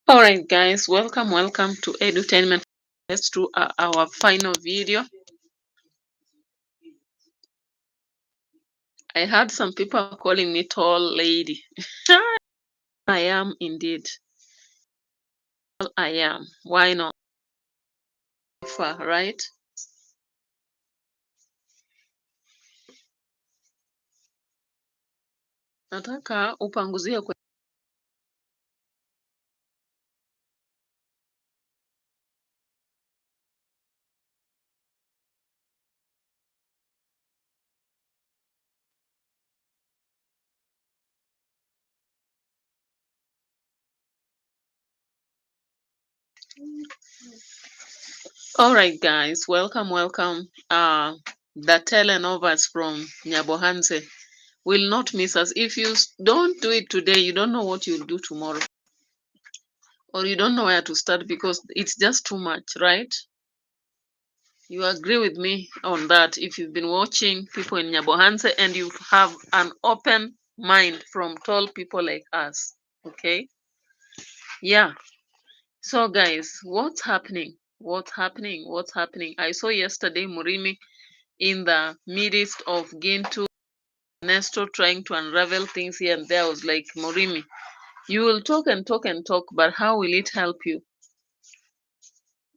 All right, guys, welcome to Edutainment. Let's do our final video. I had some people calling me tall lady. I am indeed. I am. Why not? Far, right? Nataka upanguzie kwe. All right, guys, welcome. The telenovas from Nyabohanse will not miss us. If you don't do it today, you don't know what you'll do tomorrow. Or you don't know where to start because it's just too much, right? You agree with me on that if you've been watching people in Nyabohanse and you have an open mind from tall people like us. Okay? Yeah. So, guys, what's happening? What's happening? What's happening? I saw yesterday Murimi in the midst of Gintu, Nestor trying to unravel things here and there. I was like, Murimi, you will talk and talk and talk, but how will it help you?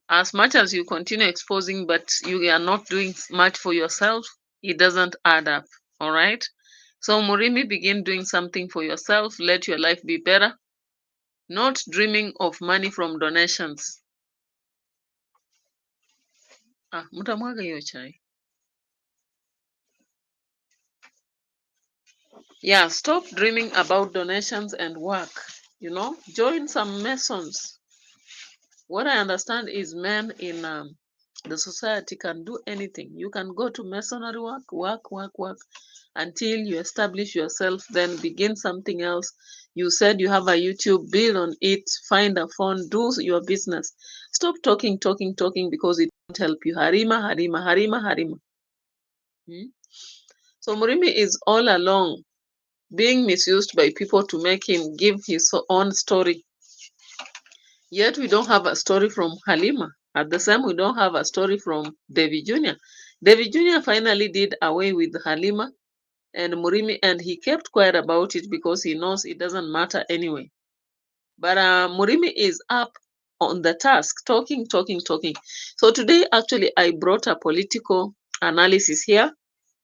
As much as you continue exposing, but you are not doing much for yourself, it doesn't add up. All right. So, Murimi, begin doing something for yourself. Let your life be better. Not dreaming of money from donations. Mutamwaga hiyo chai. Yeah, stop dreaming about donations and work. Join some masons. What I understand is men in the society can do anything. You can go to masonry work until you establish yourself, then begin something else. You said you have a YouTube, build on it, find a phone, do your business. Stop talking because it won't help you. Harima. So Murimi is all along being misused by people to make him give his own story. Yet we don't have a story from Halima. At the same, we don't have a story from David Jr. David Jr. finally did away with Halima and Murimi, and he kept quiet about it because he knows it doesn't matter anyway. But Murimi is up on the task, talking. So today, actually, I brought a political analysis here,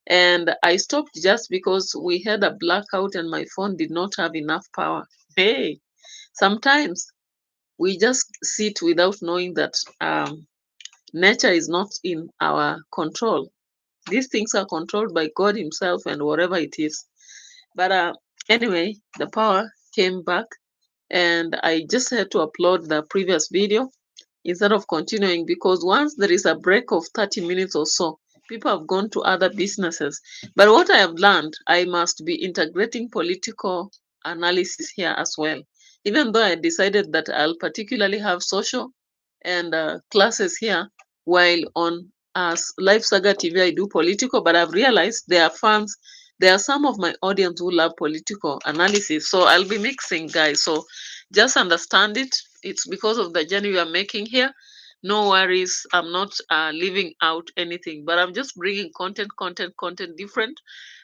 and I stopped just because we had a blackout and my phone did not have enough power. Hey, sometimes we just sit without knowing that nature is not in our control. These things are controlled by God Himself and whatever it is. But anyway, the power came back, and I just had to upload the previous video instead of continuing because once there is a break of 30 minutes or so, people have gone to other businesses. But what I have learned, I must be integrating political analysis here as well. Even though I decided that I'll particularly have social and classes here, while on Live Saga TV I do political, but I've realized there are some of my audience who love political analysis. So I'll be mixing, guys. So just understand it. It's because of the journey we are making here. No worries. I'm not leaving out anything, but I'm just bringing content different.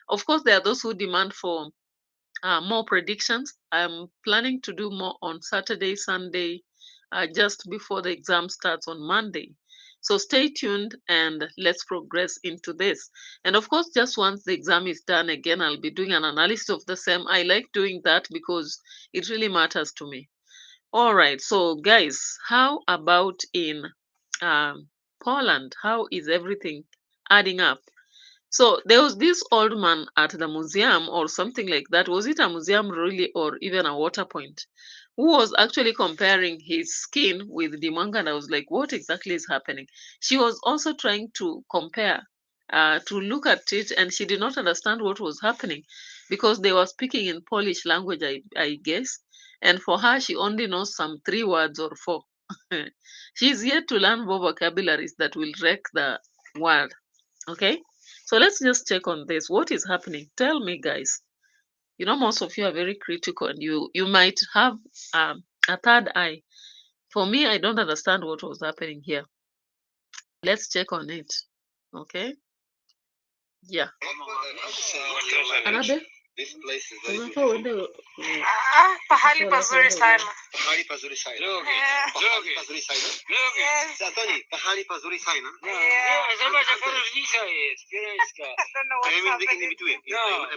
Of course, there are those who demand for more predictions. I'm planning to do more on Saturday, Sunday, just before the exam starts on Monday. So stay tuned and let's progress into this. And of course, just once the exam is done, again, I'll be doing an analysis of the same. I like doing that because it really matters to me. All right, so guys, how about in Poland? How is everything adding up? So there was this old man at the museum or something like that. Was it a museum really or even a water point? Who was actually comparing his skin with the manga, and I was like, what exactly is happening? She was also trying to compare, to look at it, and she did not understand what was happening because they were speaking in Polish language, I guess. And for her, she only knows some 3 words or 4. She's yet to learn more vocabularies that will wreck the world. Okay, so let's just check on this. What is happening? Tell me, guys. Most of you are very critical, and you might have A third eye. For me, I don't understand what was happening here. Let's check on it. Okay. Yeah. Anabe? This place is very Unafaa uende Pahali pazuri sana. Pahali pazuri sana. Yeah. Pahali pazuri sana. Yes. Satoni, pahali pazuri sana. Yeah. Zobacz, jaka różnica jest. Pierańska. I don't know what's I'm in happening. between. No,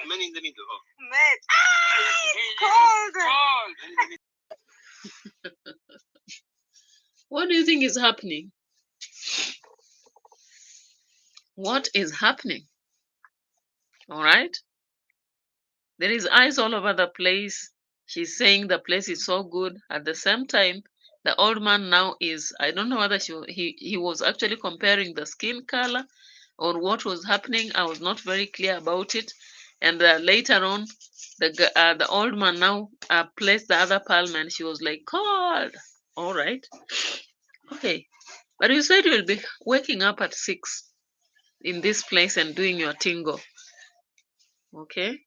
Man in the middle. Oh. Mate. It's cold. What do you think is happening? What is happening? All right. There is ice all over the place. She's saying the place is so good. At the same time, the old man now is, I don't know whether he was actually comparing the skin color or what was happening. I was not very clear about it. And later on, the old man now placed the other palm and she was like, cold. All right. Okay. But you said you'll be waking up at 6 in this place and doing your tingo. Okay.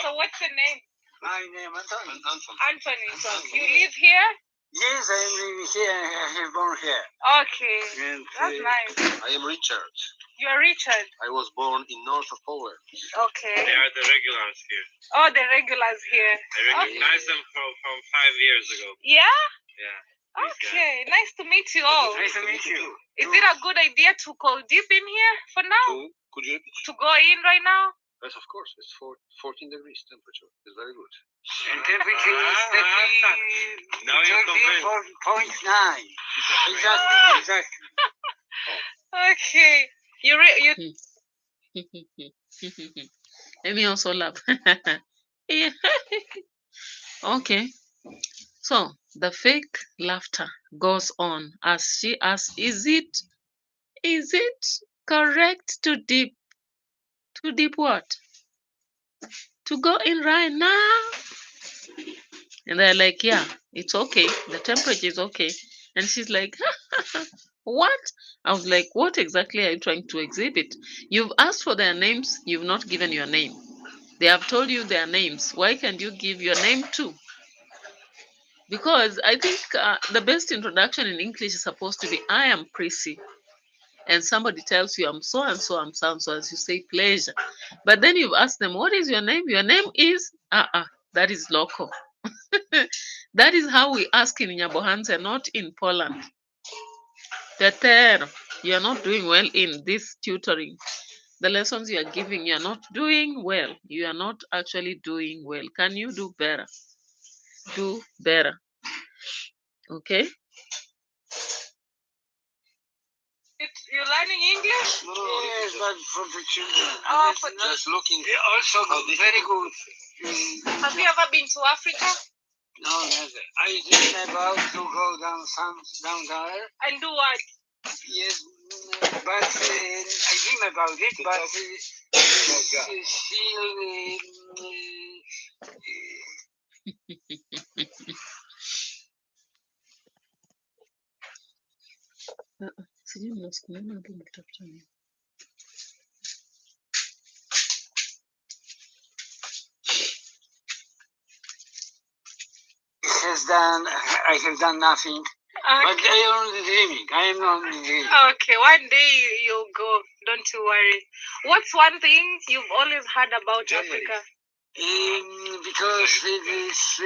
So what's your name? My name is Anthony. You live here? Yes, I am living here. I have born here. Okay. And, That's nice. I am Richard. You are Richard. I was born in north of Poland. Okay. They are the regulars here. Oh, the regulars here. I recognized them from 5 years ago. Yeah? Yeah. Okay. Nice to meet you all. Nice to meet you. Is it a good idea to go deep in here for now? Could you repeat? To go in right now? Yes, of course. It's 14 degrees temperature. It's very good. And temperature is Now you're convinced. 34.9. Exactly. Okay. Let me also laugh. Yeah. Okay. So the fake laughter goes on as she asks, is it correct to dip what? To go in right now? And they're like, yeah, it's okay. The temperature is okay. And she's like, what? I was like, what exactly are you trying to exhibit? You've asked for their names. You've not given your name. They have told you their names. Why can't you give your name too? Because I think the best introduction in English is supposed to be, I am Prissy. And somebody tells you, I'm so and so, I'm so and so, as you say, pleasure. But then you've asked them, what is your name? Your name is, that is local. That is how we ask in Nyabohanse, not in Poland. Tetero, you are not doing well in this tutoring. The lessons you are giving, you are not doing well. You are not actually doing well. Can you do better? Do better. Okay? You're learning English? Yes, but for the children. Oh, And it's Just looking. also very good. Have you ever been to Africa? No, never. I dream about to go down there. And do what? Yes, but I dream about it, but Sijui mnasukumana hapo mkitafuta nini. I have done nothing. But I am only dreaming. I am only dreaming. Okay, one day you'll go. Don't you worry. What's one thing you've always heard about Germany. Africa? Because it is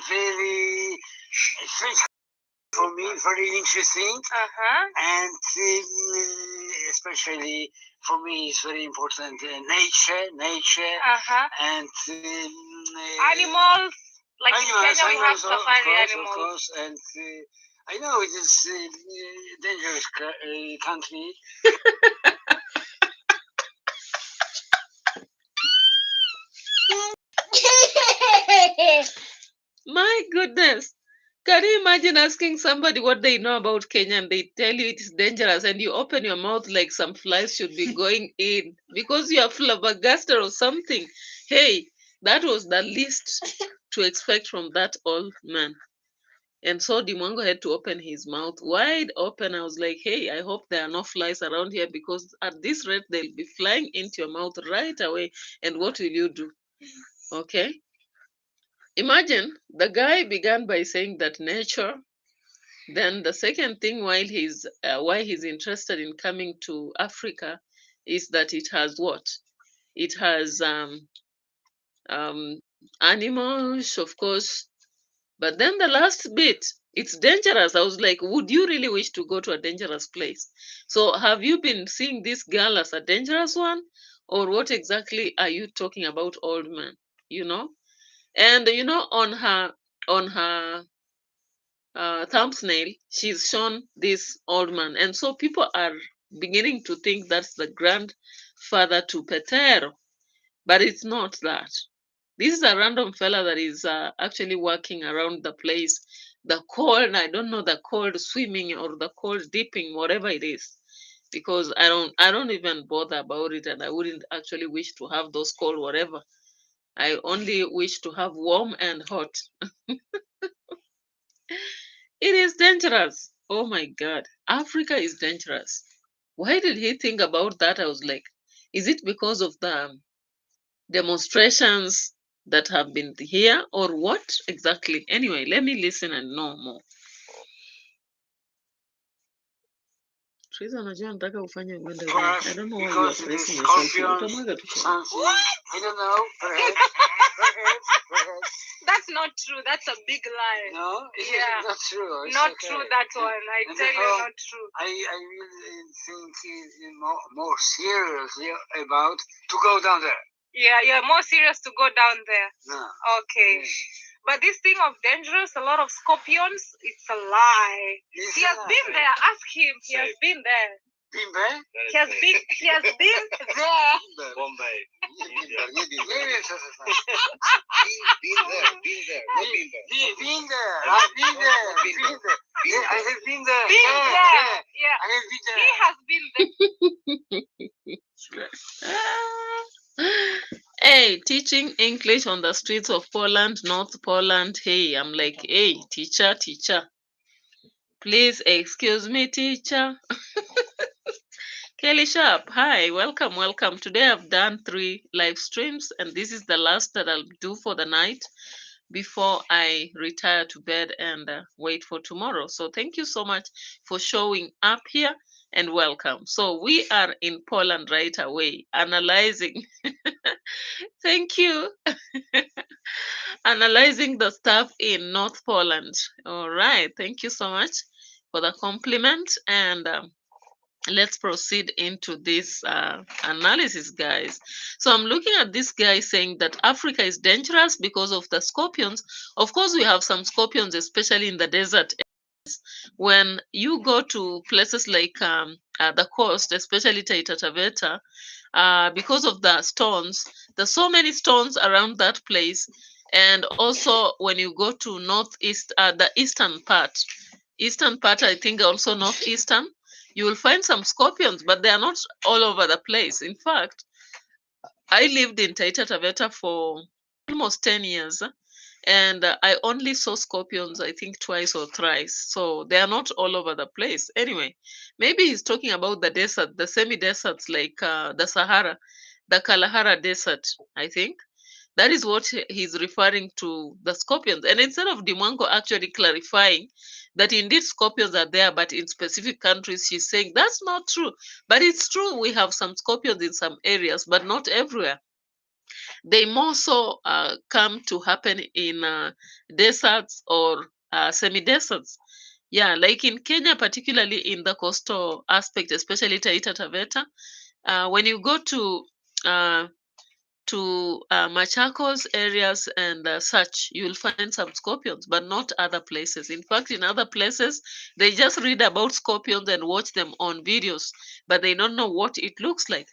very for me, very interesting. And especially for me, it's very important nature, and animals. Like animals, in Kenya, we have of safari course, animals. Of course, and I know it is a dangerous country. My goodness. Can you imagine asking somebody what they know about Kenya and they tell you it is dangerous and you open your mouth like some flies should be going in because you are flabbergasted or something? Hey, that was the least to expect from that old man. And so Dimongo had to open his mouth wide open. I was like, hey, I hope there are no flies around here because at this rate, they'll be flying into your mouth right away. And what will you do? Okay. Imagine the guy began by saying that nature. Then the second thing why he's interested in coming to Africa is that it has what? It has animals, of course. But then the last bit, it's dangerous. I was like, would you really wish to go to a dangerous place? So have you been seeing this girl as a dangerous one? Or what exactly are you talking about, old man? You know? And on her thumbnail, she's shown this old man. And so people are beginning to think that's the grandfather to Petero, but it's not that. This is a random fella that is actually working around the place. The cold, I don't know, the cold swimming or the cold dipping, whatever it is, because I don't even bother about it, and I wouldn't actually wish to have those cold whatever. I only wish to have warm and hot. It is dangerous. Oh my God. Africa is dangerous. Why did he think about that? I was like, is it because of the demonstrations that have been here or what exactly? Anyway, let me listen and know more. Triza, unajua nataka ufanye uende hivi. I don't know why you are Because it is pressing yourself here. scorpions, Utamwaga tu chini. something, I don't know, perhaps, perhaps. That's not true. That's a big lie. No, it Yeah. is not true. It's Not okay. true, that one. I And tell you, therefore, not true. I really think he's more serious about to go down there. Yeah, you're more serious to go down there. No. Okay. Yeah. But this thing of dangerous, a lot of scorpions, it's a lie. It's He has not. been there. Ask him. He has been there. Been there? He has been there. Bombay. Been there. Been there. I've been there. Been Been there. Yeah, I have been there. Been Yeah, there. yeah. Yeah. I have been there. He has been there. Hey, teaching English on the streets of Poland, North Poland. Hey, I'm like, hey, teacher, please excuse me, teacher. Kelly Sharp, hi, welcome. Today I've done 3 live streams, and this is the last that I'll do for the night before I retire to bed and wait for tomorrow. So thank you so much for showing up here and welcome. So we are in Poland right away, analyzing. Thank you. Analyzing the stuff in North Poland. All right, thank you so much for the compliment, and let's proceed into this analysis, guys. So I'm looking at this guy saying that Africa is dangerous because of the scorpions. Of course, we have some scorpions, especially in the desert. When you go to places like the coast, especially Taita Taveta, because of the stones, there's so many stones around that place. And also when you go to northeast, the eastern part, I think also northeastern, you will find some scorpions, but they are not all over the place. In fact, I lived in Taita Taveta for almost 10 years, and I only saw scorpions, I think, twice or thrice. So they are not all over the place. Anyway, maybe he's talking about the desert, the semi-deserts like the Sahara, the Kalahara Desert, I think. That is what he's referring to, the scorpions. And instead of Dimwango actually clarifying that indeed scorpions are there, but in specific countries, she's saying that's not true. But it's true, we have some scorpions in some areas, but not everywhere. They more so come to happen in deserts or semi-deserts. Yeah, like in Kenya, particularly in the coastal aspect, especially Taita Taveta. When you go to Machakos areas and such, you'll find some scorpions, but not other places. In fact, in other places, they just read about scorpions and watch them on videos, but they don't know what it looks like.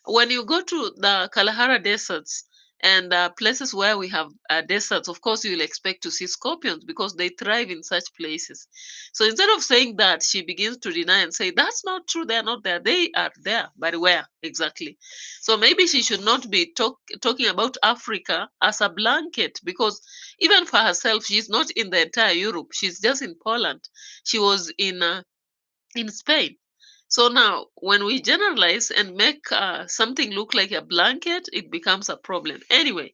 When you go to the Kalahara deserts and places where we have deserts, of course, you'll expect to see scorpions because they thrive in such places. So instead of saying that, she begins to deny and say, that's not true, they're not there. They are there, but where exactly? So maybe she should not be talking about Africa as a blanket, because even for herself, she's not in the entire Europe. She's just in Poland. She was in Spain. So now, when we generalize and make something look like a blanket, it becomes a problem. Anyway,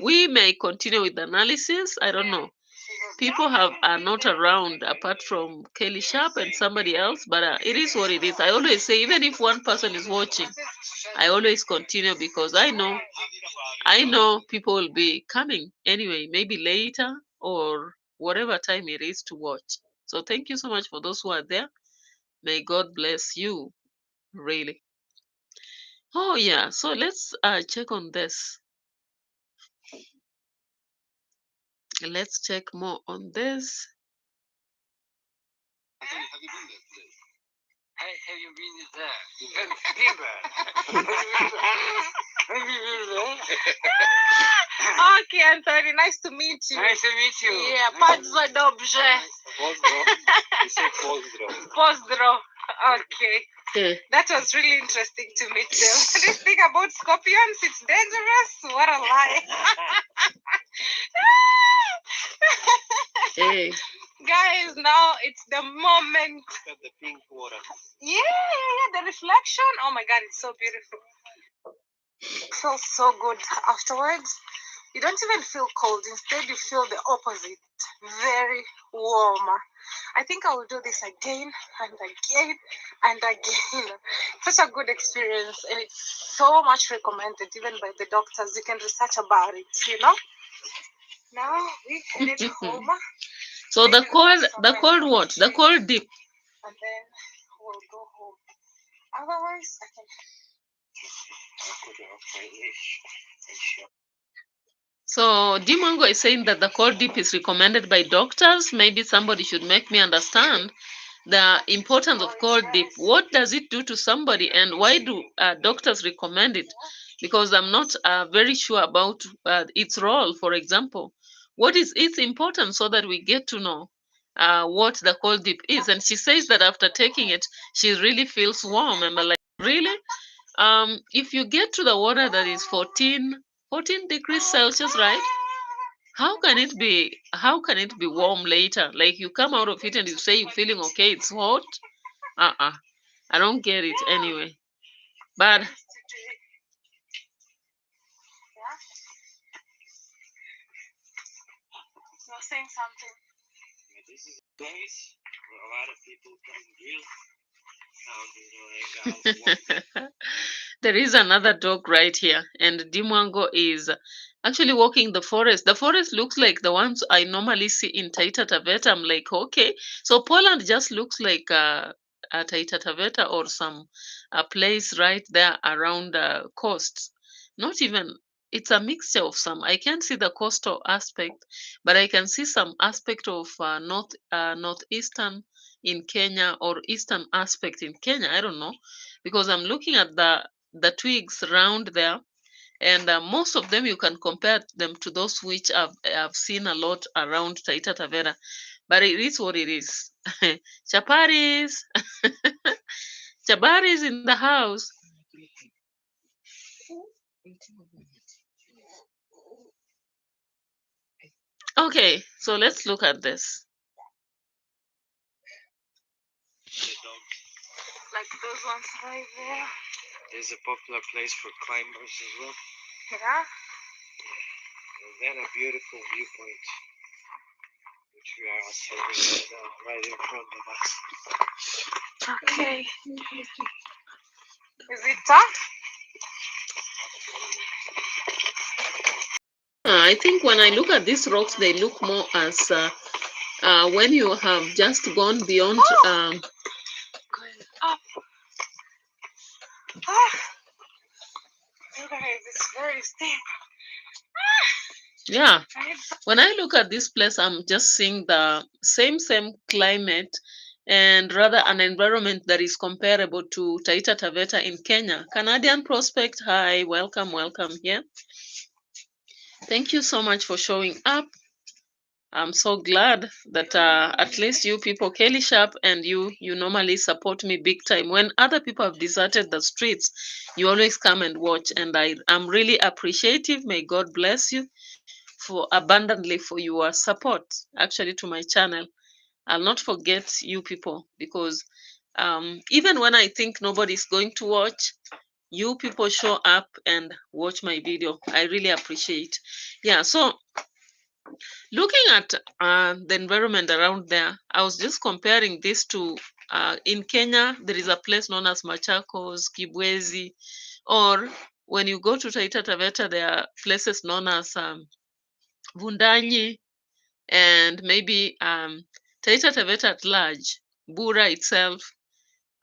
We may continue with the analysis. I don't know. People are not around apart from Kelly Sharp and somebody else, but it is what it is. I always say, even if one person is watching, I always continue because I know people will be coming anyway, maybe later or whatever time it is to watch. So thank you so much for those who are there. May God bless you, really. Oh yeah, so let's check on this. Let's check more on this. Have you been there today? Have you been there? Have you been there? Okay, Anthony, nice to meet you. Nice to meet you. Yeah, bardzo dobrze. Pozdro. You say pozdro. Pozdro. Okay. Okay. That was really interesting to meet them. This thing about scorpions, it's dangerous. What a lie. Hey. Guys, now it's the moment. Look at the pink water. Yeah, the reflection. Oh my God, it's so beautiful. It feels so good afterwards. You don't even feel cold. Instead, you feel the opposite. Very warm. I think I will do this again and again and again. Such a good experience, and it's so much recommended even by the doctors. You can research about it, you know. Now we headed home. So the cold what? The cold dip. And then we'll go home. Otherwise, I can. So Dimongo is saying that the cold dip is recommended by doctors. Maybe somebody should make me understand the importance of cold dip. What does it do to somebody, and why do doctors recommend it? Because I'm not very sure about its role. For example, what is its importance, so that we get to know what the cold dip is. And she says that after taking it, she really feels warm. And I'm like, really? If you get to the water that is 14 degrees Celsius, right? How can it be warm later? Like you come out of it and you say you're feeling okay, it's hot. I don't get it anyway. But You're saying something. This is a place where a lot of people come grill. there is another dog right here, and Dimwango is actually walking the forest. The forest looks like the ones I normally see in Taita Taveta. I'm like, okay, so Poland just looks like Taita Taveta or some place right there around the coast. Not even, it's a mixture of some. I can't see the coastal aspect, but I can see some aspect of northeastern in Kenya, or eastern aspect in Kenya. I don't know, because I'm looking at the twigs around there, and most of them you can compare them to those which I've seen a lot around Taita Tavera. But it is what it is. Chaparis, Chaparis in the house. Okay, so let's look at this. Like those ones right there. There's a popular place for climbers as well. Yeah. And then a beautiful viewpoint, which we are observing right in front of us. Okay. Is it tough? I think when I look at these rocks, they look more as when you have just gone beyond. Going up. It's very steep. Yeah. When I look at this place, I'm just seeing the same climate, and rather an environment that is comparable to Taita Taveta in Kenya. Canadian Prospect, hi, welcome here. Thank you so much for showing up. I'm so glad that at least you people, Kelly Sharp and you normally support me big time. When other people have deserted the streets, you always come and watch, and I'm really appreciative. May God bless you for abundantly for your support actually to my channel. I'll not forget you people, because even when I think nobody's going to watch, you people show up and watch my video. I really appreciate. Yeah, so looking at the environment around there, I was just comparing this to in Kenya, there is a place known as Machakos, Kibwezi, or when you go to Taita Taveta, there are places known as Vundanyi, and maybe Taita Taveta at large, Bura itself,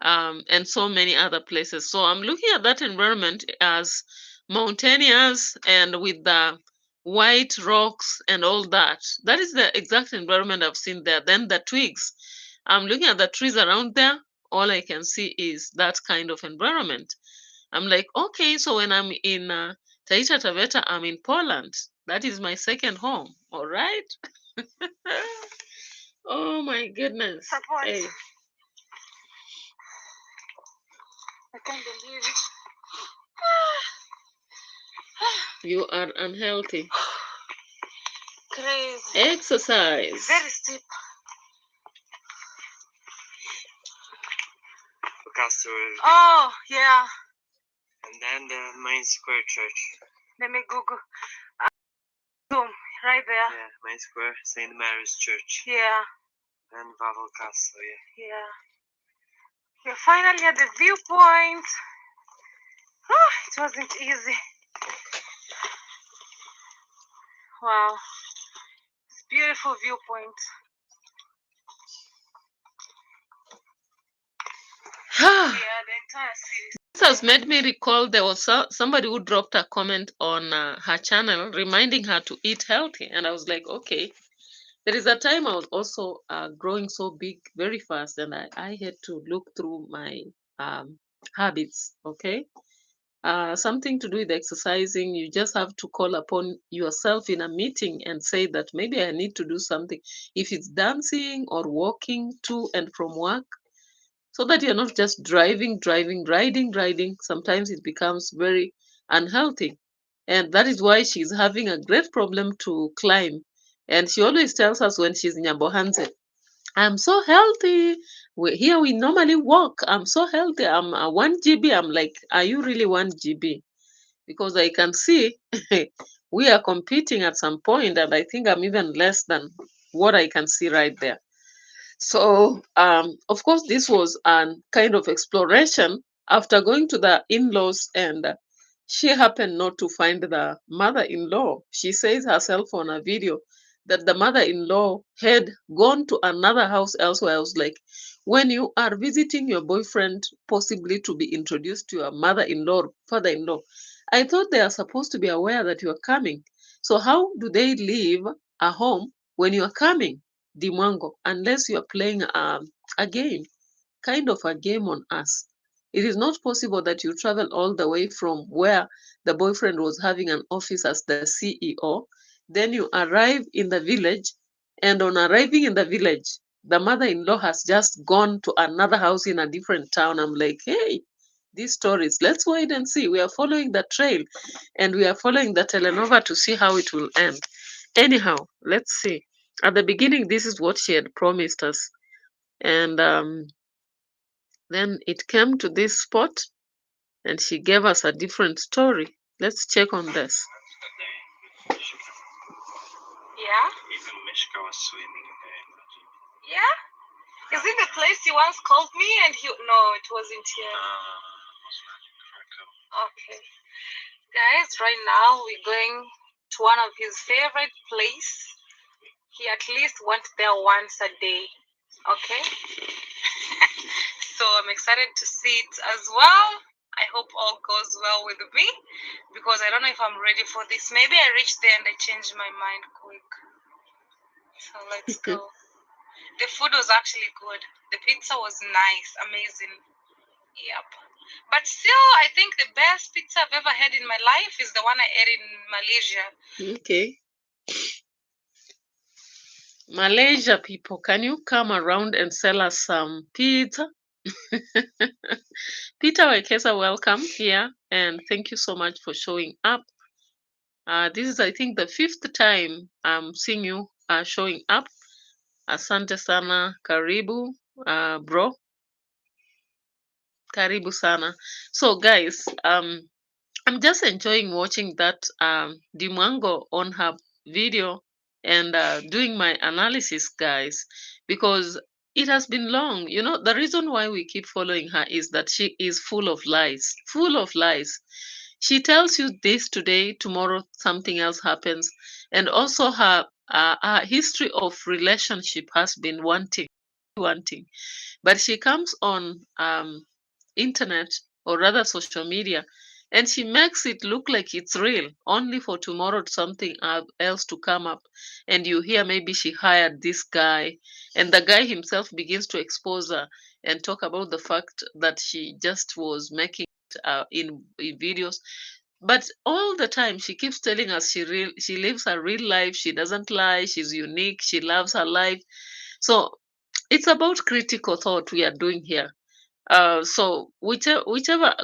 and so many other places. So I'm looking at that environment as mountainous and with the white rocks and all that. That is the exact environment I've seen there. Then the twigs. I'm looking at the trees around there. All I can see is that kind of environment. I'm like, okay, so when I'm in Taita Taveta, I'm in Poland. That is my second home. All right. Oh my goodness. Support. Hey. I can't believe it. You are unhealthy. Crazy. Exercise. Very steep. Picasso, Oh, yeah. and then the main square church. Let me Google. Zoom. Right there. Yeah, main square, St. Mary's Church. Yeah. Then Wawel Castle, yeah. Yeah. We're finally at the viewpoint. Oh, it wasn't easy. Wow. It's beautiful viewpoint. Yeah, the entire city. This has made me recall there was somebody who dropped a comment on her channel reminding her to eat healthy. And I was like, okay. There is a time I was also growing so big very fast, and I had to look through my habits, okay? Something to do with exercising, you just have to call upon yourself in a meeting and say that maybe I need to do something. If it's dancing or walking to and from work, so that you're not just driving, riding. Sometimes it becomes very unhealthy. And that is why she's having a great problem to climb. And she always tells us when she's in Nyambohanze, I'm so healthy. Here we normally walk. I'm so healthy. I'm 1 GB. I'm like, are you really 1 GB? Because I can see we are competing at some point, and I think I'm even less than what I can see right there. So, of course, this was a kind of exploration after going to the in-laws, and she happened not to find the mother-in-law. She says herself on a video that the mother-in-law had gone to another house elsewhere. I was like, when you are visiting your boyfriend, possibly to be introduced to your mother-in-law or father-in-law, I thought they are supposed to be aware that you are coming. So how do they leave a home when you are coming? The mwango, unless you are playing a game, kind of a game on us. It is not possible that you travel all the way from where the boyfriend was having an office as the CEO. Then you arrive in the village, and on arriving in the village, the mother-in-law has just gone to another house in a different town. I'm like, hey, these stories, let's wait and see. We are following the trail, and we are following the telenova to see how it will end. Anyhow, let's see. At the beginning, this is what she had promised us. And then it came to this spot, and she gave us a different story. Let's check on this. Yeah? Even Mishka was swimming there. Yeah? Is it the place he once called me and he... No, it wasn't here. Okay. Guys, right now we're going to one of his favorite place. He at least went there once a day. Okay? So I'm excited to see it as well. I hope all goes well with me because I don't know if I'm ready for this. Maybe I reach there and I change my mind quick. So let's go. The food was actually good. The pizza was nice, amazing. Yep. But still, I think the best pizza I've ever had in my life is the one I ate in Malaysia. Okay. Malaysia people, can you come around and sell us some pizza? Peter Wekesa, welcome here, and thank you so much for showing up. This is, I think, the 5th time I'm seeing you showing up. Asante sana, karibu, bro. Karibu sana. So guys, I'm just enjoying watching that Dimwango on her video and doing my analysis, guys, because it has been long. You know, the reason why we keep following her is that she is full of lies, full of lies. She tells you this today, tomorrow something else happens, and also her history of relationship has been wanting, but she comes on internet, or rather social media, and she makes it look like it's real, only for tomorrow something else to come up, and you hear maybe she hired this guy, and the guy himself begins to expose her and talk about the fact that she just was making it, in videos. But all the time she keeps telling us she lives her real life, she doesn't lie, she's unique, she loves her life. So it's about critical thought we are doing here. So whichever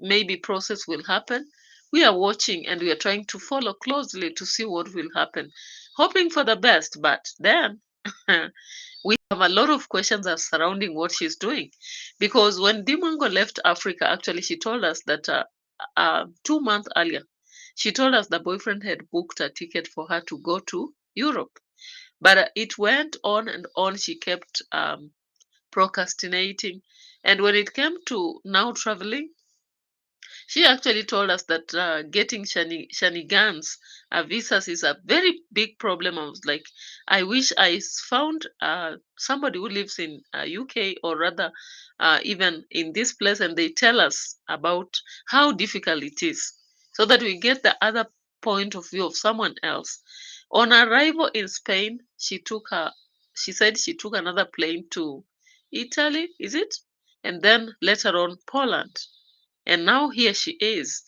maybe process will happen, we are watching and we are trying to follow closely to see what will happen, hoping for the best. But then we have a lot of questions are surrounding what she's doing, because when Dimongo left Africa, actually she told us that 2 months earlier, she told us the boyfriend had booked a ticket for her to go to Europe, but it went on and on. She kept procrastinating. And when it came to now traveling, she actually told us that getting shenanigans visas is a very big problem. I was like, I wish found somebody who lives in UK, or rather even in this place, and they tell us about how difficult it is, so that we get the other point of view of someone else. On arrival in Spain, she said she took another plane to Italy, is it? And then later on Poland, and now here she is.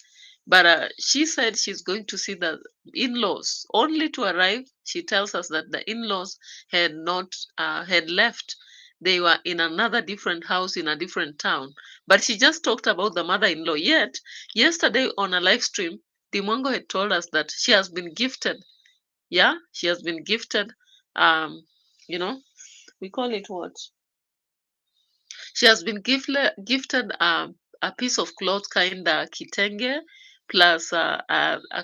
But she said she's going to see the in-laws. Only to arrive, she tells us that the in-laws had not had left. They were in another different house in a different town. But she just talked about the mother-in-law. Yet yesterday on a live stream, Dimongo had told us that she has been gifted. Yeah, she has been gifted. Um, you know, we call it what? She has been gifted a piece of cloth, kind of kitenge, plus a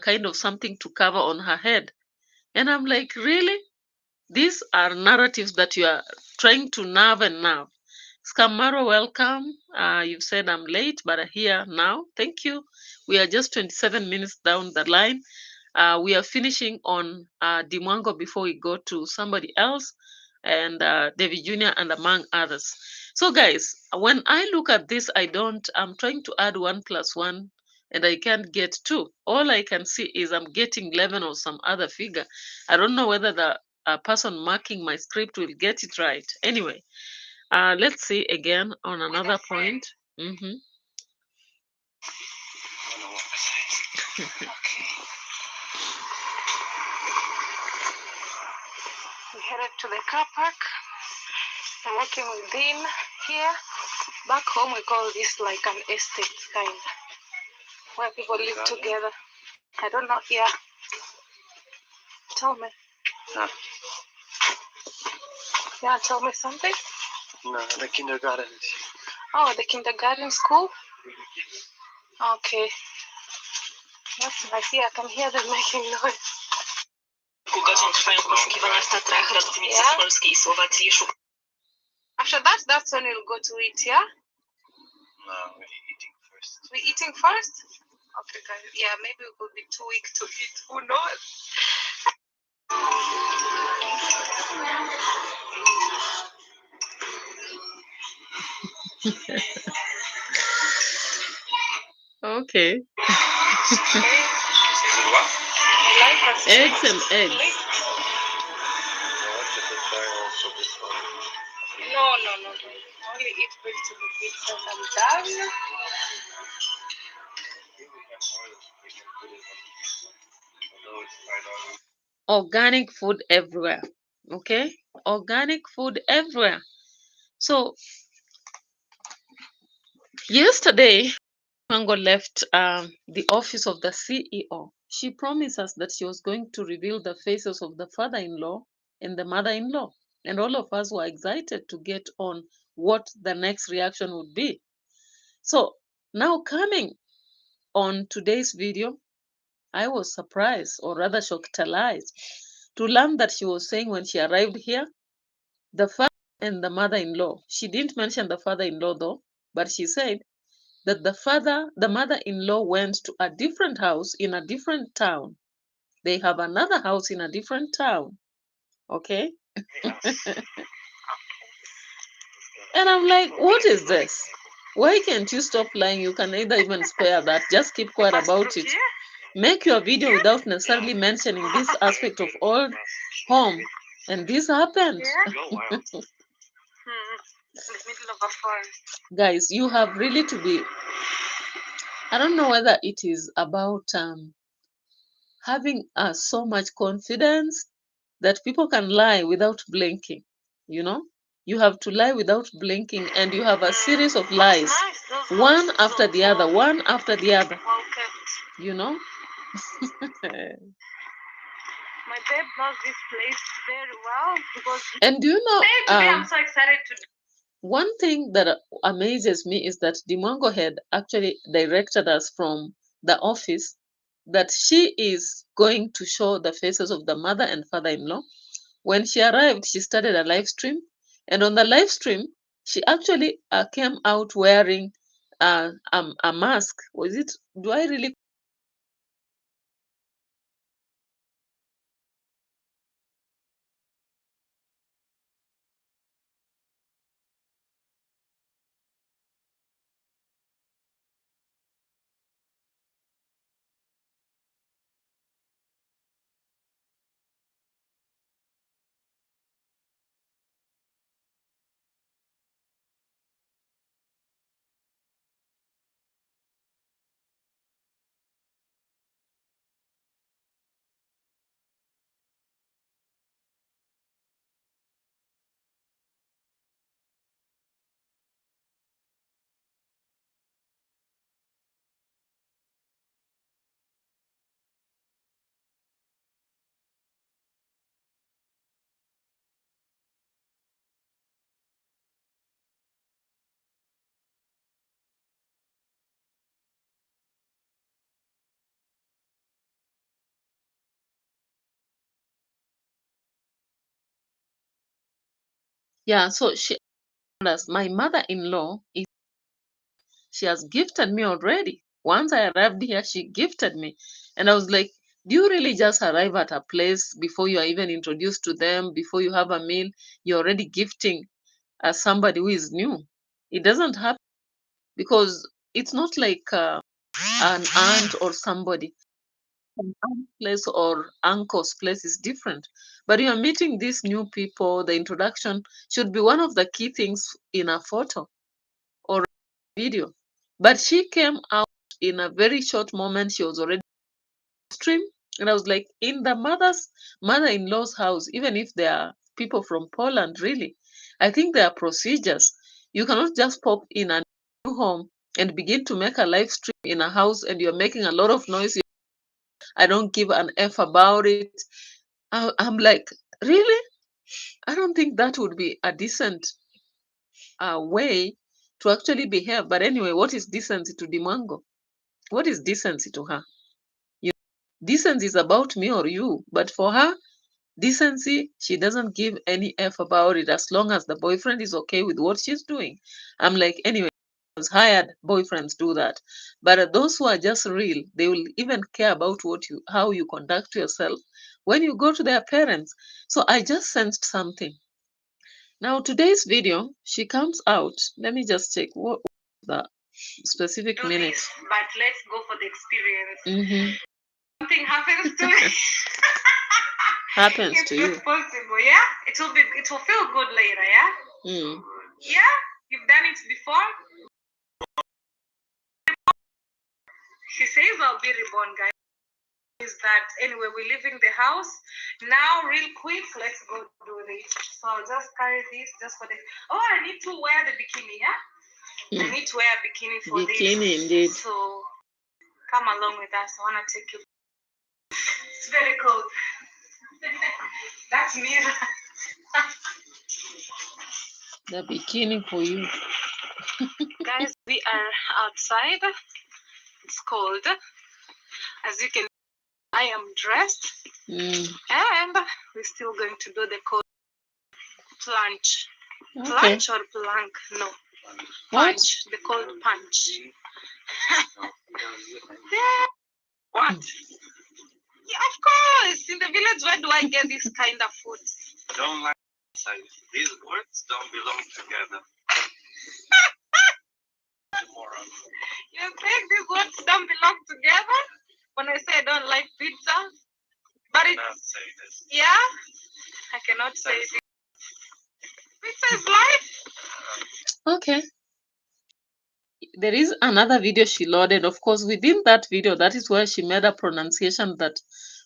kind of something to cover on her head. And I'm like, really? These are narratives that you are trying to nerve and nerve. Skamaro, welcome. You've said I'm late, but I'm here now. Thank you. We are just 27 minutes down the line. We are finishing on Dimwango before we go to somebody else, and David Jr. and among others. So guys, when I look at this, I'm trying to add 1+1 and I can't get 2. All I can see is I'm getting 11 or some other figure. I don't know whether the person marking my script will get it right. Anyway, let's see again on another point. Mm-hmm. We headed to the car park. I'm walking with Dean here. Back home, we call this like an estate kind, where people live together. I don't know. Yeah. Tell me. Yeah, tell me something. No, the kindergarten is here. Oh, the kindergarten school? Okay. That's nice. Yeah, I can hear them making noise. After that, that's when we'll go to eat, yeah? No, we're eating first. We're eating first? Okay, guys. Yeah, maybe we will be too weak to eat. Who knows? Okay. Eggs and eggs. No. Only eat vegetable pizza and I'm done. Organic food everywhere. Okay? Organic food everywhere. So yesterday, Mango left the office of the CEO. She promised us that she was going to reveal the faces of the father-in-law and the mother-in-law. And all of us were excited to get on what the next reaction would be. So now coming on today's video, I was surprised, or rather shocked-alized, to learn that she was saying when she arrived here, the father and the mother-in-law. She didn't mention the father-in-law though, but she said that the mother-in-law went to a different house in a different town. They have another house in a different town. Okay? And I'm like, what is this? Why can't you stop lying? You can either even spare that. Just keep quiet about it. Make your video without necessarily mentioning this aspect of old home. And this happened. In the middle of a forest. Guys, you have really to be, I don't know whether it is about having so much confidence that people can lie without blinking. You know, you have to lie without blinking, and you have a series of lies, one after the other, one after the other. Well kept. You know. My babe knows this place very well because. And do you know? Today I'm so excited to. One thing that amazes me is that the mwango had actually directed us from the office that she is going to show the faces of the mother and father-in-law. When she arrived, she started a live stream, and on the live stream, she actually came out wearing a mask. Was it? Do I really? Yeah. So she told us, my mother-in-law is. She has gifted me already. Once I arrived here, she gifted me. And I was like, do you really just arrive at a place before you are even introduced to them, before you have a meal, you're already gifting somebody who is new? It doesn't happen because it's not like an aunt or somebody. An aunt's place or uncle's place is different. But you are meeting these new people, the introduction should be one of the key things in a photo or video. But she came out in a very short moment. She was already stream, and I was like, in the mother-in-law's house, even if there are people from Poland, really, I think there are procedures. You cannot just pop in a new home and begin to make a live stream in a house, and you're making a lot of noise. I don't give an F about it. I'm like, really? I don't think that would be a decent way to actually behave. But anyway, what is decency to Dimango? What is decency to her? You know, decency is about me or you, but for her, decency, she doesn't give any F about it as long as the boyfriend is okay with what she's doing. I'm like, anyway, hired boyfriends do that. But those who are just real, they will even care about how you conduct yourself when you go to their parents. So I just sensed something. Now today's video, she comes out. Let me just check what the specific minute. But let's go for the experience. Mm-hmm. Something happens to me. Happens it's to you. It's possible, yeah. It will feel good later, yeah. Yeah, you've done it before. She says I'll be reborn, guys. Is that anyway? We're leaving the house now, real quick. Let's go do this. So I'll just carry this just for the. Oh, I need to wear the bikini, yeah. I need to wear a bikini for this. Bikini, indeed. So come along with us. I wanna take you. It's very cold. That's me. The bikini for you. Guys, we we are outside. It's cold. As you can, I am dressed, and we're still going to do the cold plunge. Okay. Plunge or plank? No. What? Punch. The cold punch. Yeah. What? Yeah, of course. In the village, where do I get this kind of food? Don't like these words don't belong together. Tomorrow. You think these words don't belong together? When I say I don't like pizza, but I it's cannot say this. yeah, I cannot say this. Pizza is life. Okay. There is another video she loaded. Of course, within that video, that is where she made a pronunciation that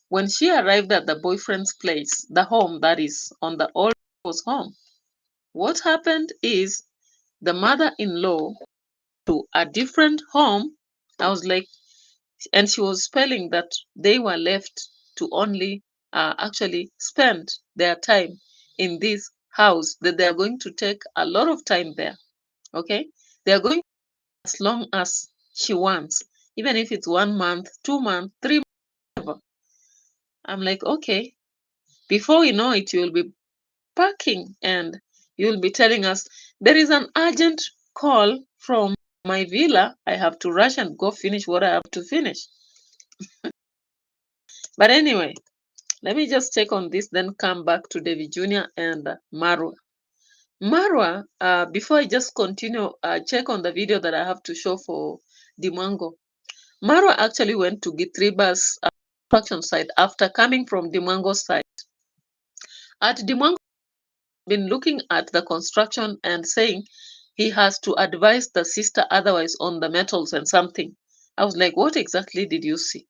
when she arrived at the boyfriend's place, the home that is on the old was home, what happened is the mother-in-law to a different home. I was like, and she was spelling that they were left to only actually spend their time in this house, that they are going to take a lot of time there. Okay, they are going as long as she wants, even if it's 1 month, 2 months, 3 months, whatever. I'm like, okay, before we know it, you will be packing and you will be telling us there is an urgent call from my villa. I have to rush and go finish what I have to finish. But anyway, let me just check on this, then come back to David Jr. and Marwa. Marwa, before I just continue, check on the video that I have to show for the mwango. Marwa actually went to GITRIBA's construction site after coming from the mwango site. At the mwango, been looking at the construction and saying he has to advise the sister otherwise on the metals and something. I was like, what exactly did you see?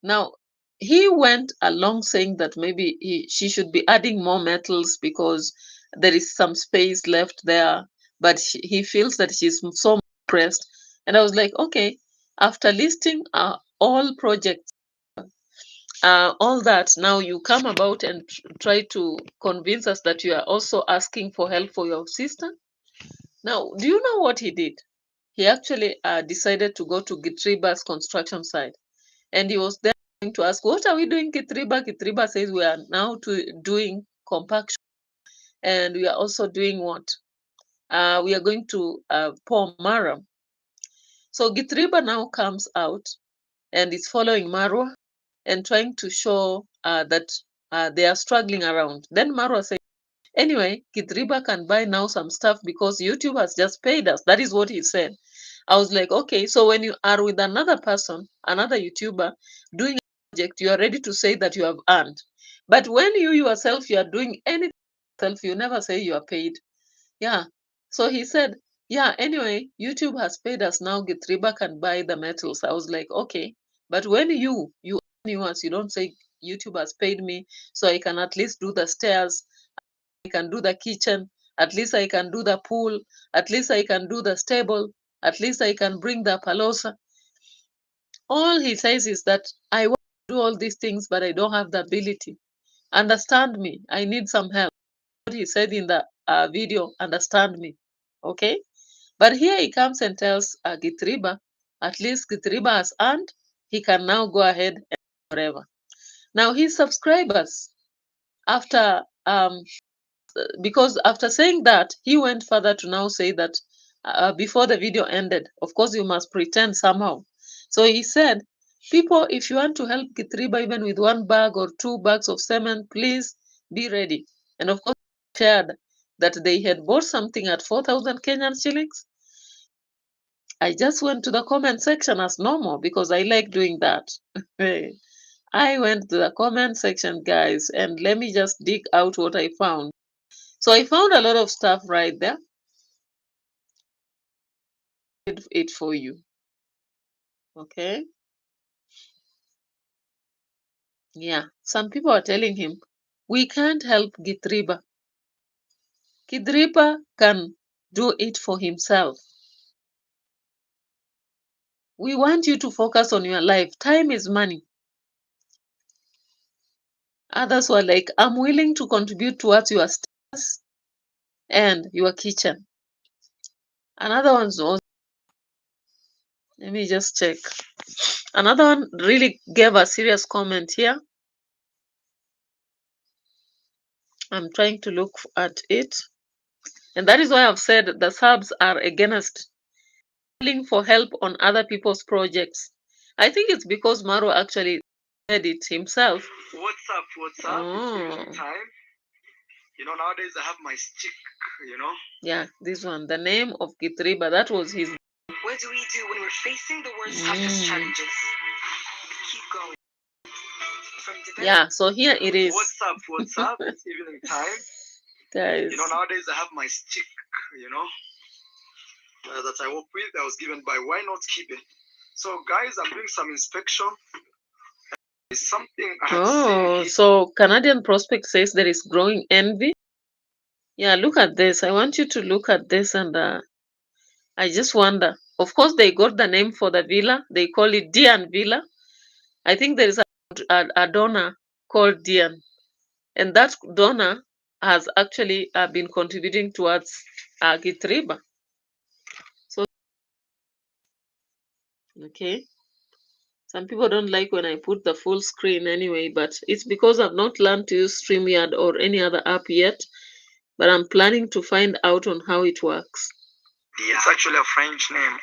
Now, he went along saying that maybe she should be adding more metals because there is some space left there, but he feels that she's so pressed. And I was like, okay, after listing all projects, all that, now you come about and try to convince us that you are also asking for help for your sister. Now, do you know what he did? He actually decided to go to GITRIBA's construction site, and he was there going to ask, what are we doing, GITRIBA? GITRIBA says we are now doing compaction, and we are also doing what? We are going to pour marram. So GITRIBA now comes out and is following Marwa and trying to show that they are struggling around. Then Marwa said, anyway, GITRIBA can buy now some stuff because YouTube has just paid us. That is what he said. I was like, okay, so when you are with another person, another YouTuber, doing a project, you are ready to say that you have earned. But when you yourself, you are doing anything yourself, you never say you are paid. Yeah. So he said, yeah, anyway, YouTube has paid us now, GITRIBA can buy the metals. I was like, okay. But when you earn, you don't say YouTube has paid me, so I can at least do the stairs, I can do the kitchen, at least I can do the pool, at least I can do the stable, at least I can bring the palosa. All he says is that I want to do all these things, but I don't have the ability. Understand me. I need some help. What he said in the video, understand me. Okay? But here he comes and tells GITRIBA, at least GITRIBA has earned, he can now go ahead and whatever. Now his subscribers, after because after saying that, he went further to now say that before the video ended, of course, you must pretend somehow. So he said, people, if you want to help GITRIBA even with 1 bag or 2 bags of cement, please be ready. And of course, shared that they had bought something at 4,000 Kenyan shillings. I just went to the comment section as normal because I like doing that. I went to the comment section, guys, and let me just dig out what I found. So I found a lot of stuff right there. It for you. Okay. Yeah. Some people are telling him, we can't help GITRIBA. GITRIBA can do it for himself. We want you to focus on your life. Time is money. Others were like, I'm willing to contribute towards your stairs and your kitchen. Another one was, Let me just check. Another one really gave a serious comment here. I'm trying to look at it. And that is why I've said the subs are against calling for help on other people's projects. I think it's because Maro actually said it himself. What's up? What's up? It's evening time. You know, nowadays I have my stick, you know. Yeah, this one. The name of GITRIBA, that was his. What do we do when we're facing the world's toughest challenges? Keep going. Yeah, so here it is. What's up? What's up? It's evening time. Guys. You know, nowadays I have my stick, you know, that I work with. I was given by Why Not Keep It. So, guys, I'm doing some inspection. It's something I have seen. So Canadian Prospect says there is growing envy. Yeah, look at this. I want you to look at this, and I just wonder. Of course, they got the name for the villa. They call it Dian Villa. I think there is a donor called Dian, and that donor has actually been contributing towards GITRIBA. So, okay. Some people don't like when I put the full screen anyway, but it's because I've not learned to use StreamYard or any other app yet, but I'm planning to find out on how it works. Yeah. It's actually a French name.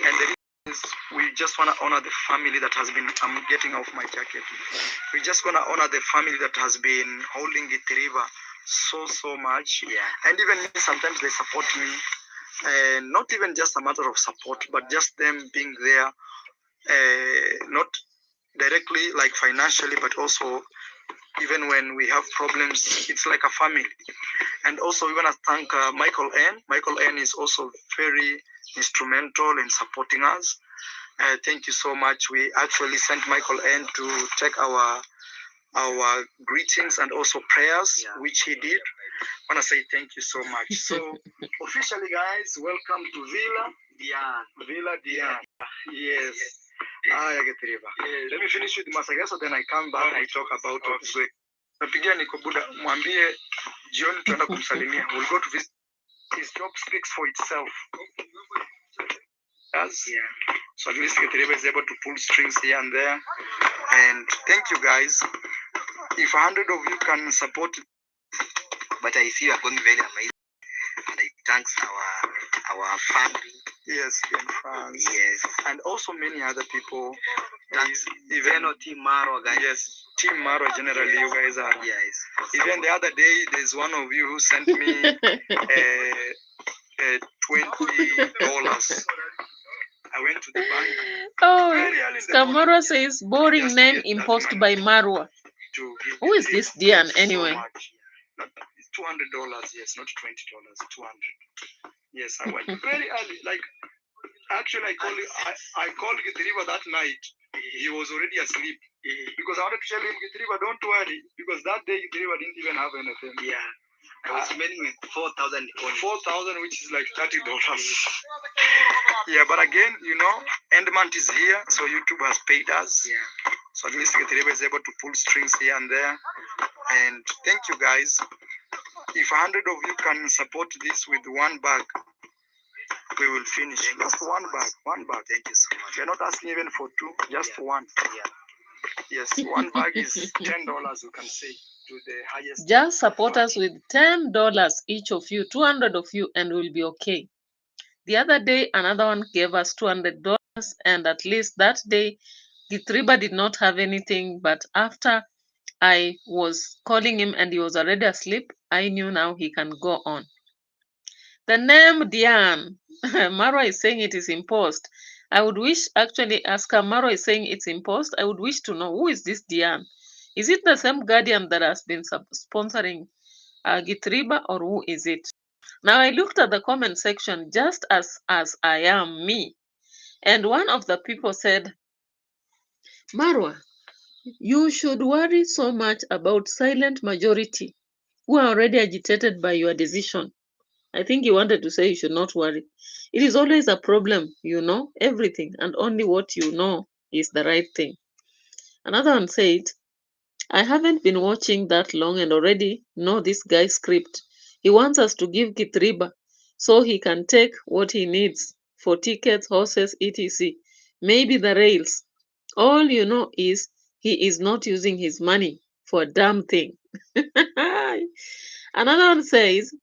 And the reason is we just want to honor the family that has been, I'm getting off my jacket. We just want to honor the family that has been holding GITRIBA so much. Yeah. And even sometimes they support me. And not even just a matter of support, but just them being there, not directly like financially, but also even when we have problems, it's like a family. And also we want to thank Michael N. Michael N is also very instrumental in supporting us. Thank you so much. We actually sent Michael N to take our greetings and also prayers, which he did. I want to say thank you so much. So officially, guys, welcome to Villa Dian. Villa Dian. Yes. Let me finish with Masagaso, then I come back and talk about it. Napigia niko Buda, mwambie jioni tuenda kumsalimia. We'll go to visit. His job speaks for itself. So at least GITRIBA is able to pull strings here and there. And thank you guys. If 100 of you can support, but I see you are going very amazing. And I thanks our family. Yes, in France. Yes. And also many other people. Even Team Marwa, guys. Yes, Team Marwa generally, you guys are. Yes. Even the other day, there's one of you who sent me $20. I went to the bank. Scamora says boring name imposed by Marwa. Who is this Dian anyway? It's $200, yes, not $20, $200. Yes, I went very early. Like, actually, I called GITRIBA that night. He was already asleep because I wanted to tell him, GITRIBA, don't worry, because that day GITRIBA didn't even have anything. Yeah, I was remaining with 4,000, which is like $30. Yeah, but again, you know, end month is here, so YouTube has paid us. Yeah. So at least GITRIBA is able to pull strings here and there. And thank you guys. If 100 of you can support this with one bag, we will finish. Just one bag. Thank you so much. We're not asking even for two, just one. Yeah. Yes, one bag is $10, you can say, to the highest. Just support us with $10 each of you, 200 of you, and we'll be okay. The other day, another one gave us $200, and at least that day, GITRIBA did not have anything, but after I was calling him and he was already asleep, I knew now he can go on. The name Dian, Marwa is saying it is imposed. I would wish, actually, as Marwa is saying it's imposed, I would wish to know, who is this Dian? Is it the same guardian that has been sponsoring GITRIBA, or who is it? Now, I looked at the comment section just as I am me. And one of the people said, Marwa, you should worry so much about silent majority who are already agitated by your decision. I think he wanted to say you should not worry. It is always a problem, you know, everything, and only what you know is the right thing. Another one said, I haven't been watching that long and already know this guy's script. He wants us to give GITRIBA so he can take what he needs for tickets, horses, etc. Maybe the rails. All you know is he is not using his money for a damn thing. Another one says,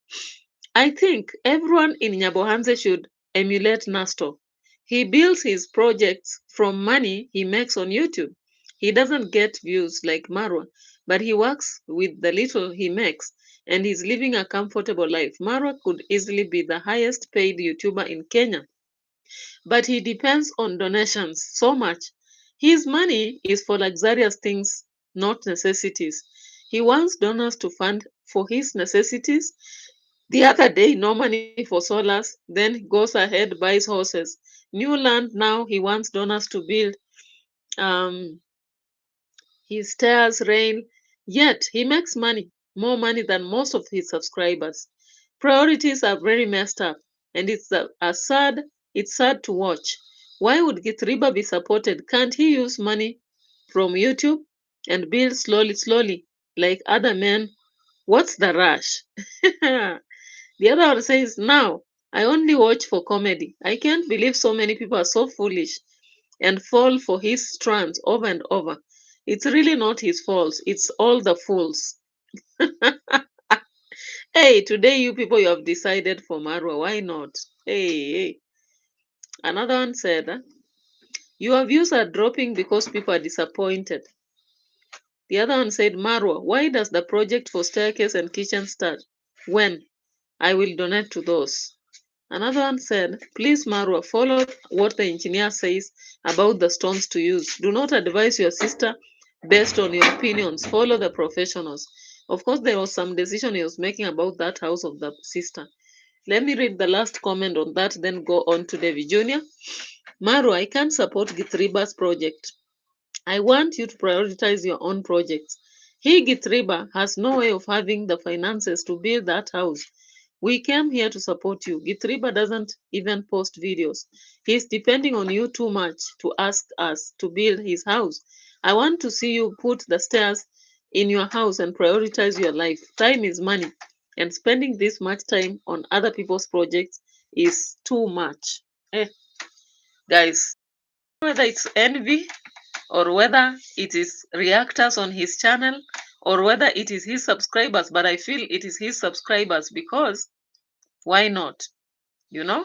I think everyone in Nyabohanse should emulate Nastor. He builds his projects from money he makes on YouTube. He doesn't get views like Marwa, but he works with the little he makes and he's living a comfortable life. Marwa could easily be the highest paid YouTuber in Kenya, but he depends on donations so much. His money is for luxurious things, not necessities. He wants donors to fund for his necessities. The other day, no money for solars, then goes ahead, buys horses. New land now, he wants donors to build um, his stairs, rail. Yet, he makes money, more money than most of his subscribers. Priorities are very messed up, and it's sad to watch. Why would GITRIBA be supported? Can't he use money from YouTube and build slowly, slowly, like other men? What's the rush? The other one says, now, I only watch for comedy. I can't believe so many people are so foolish and fall for his strands over and over. It's really not his fault. It's all the fools. Hey, today you people, you have decided for Marwa. Why not? Hey. Another one said, your views are dropping because people are disappointed. The other one said, Marwa, why does the project for staircase and kitchen start? When? I will donate to those. Another one said, please, Marwa, follow what the engineer says about the stones to use. Do not advise your sister based on your opinions. Follow the professionals. Of course, there was some decision he was making about that house of the sister. Let me read the last comment on that, then go on to David Jr. Marwa, I can't support GITRIBA's project. I want you to prioritize your own projects. He, GITRIBA, has no way of having the finances to build that house. We came here to support you. GITRIBA doesn't even post videos. He's depending on you too much to ask us to build his house. I want to see you put the stairs in your house and prioritize your life. Time is money, and spending this much time on other people's projects is too much. Guys, whether it's envy or whether it is reactors on his channel or whether it is his subscribers, but I feel it is his subscribers because why not? You know,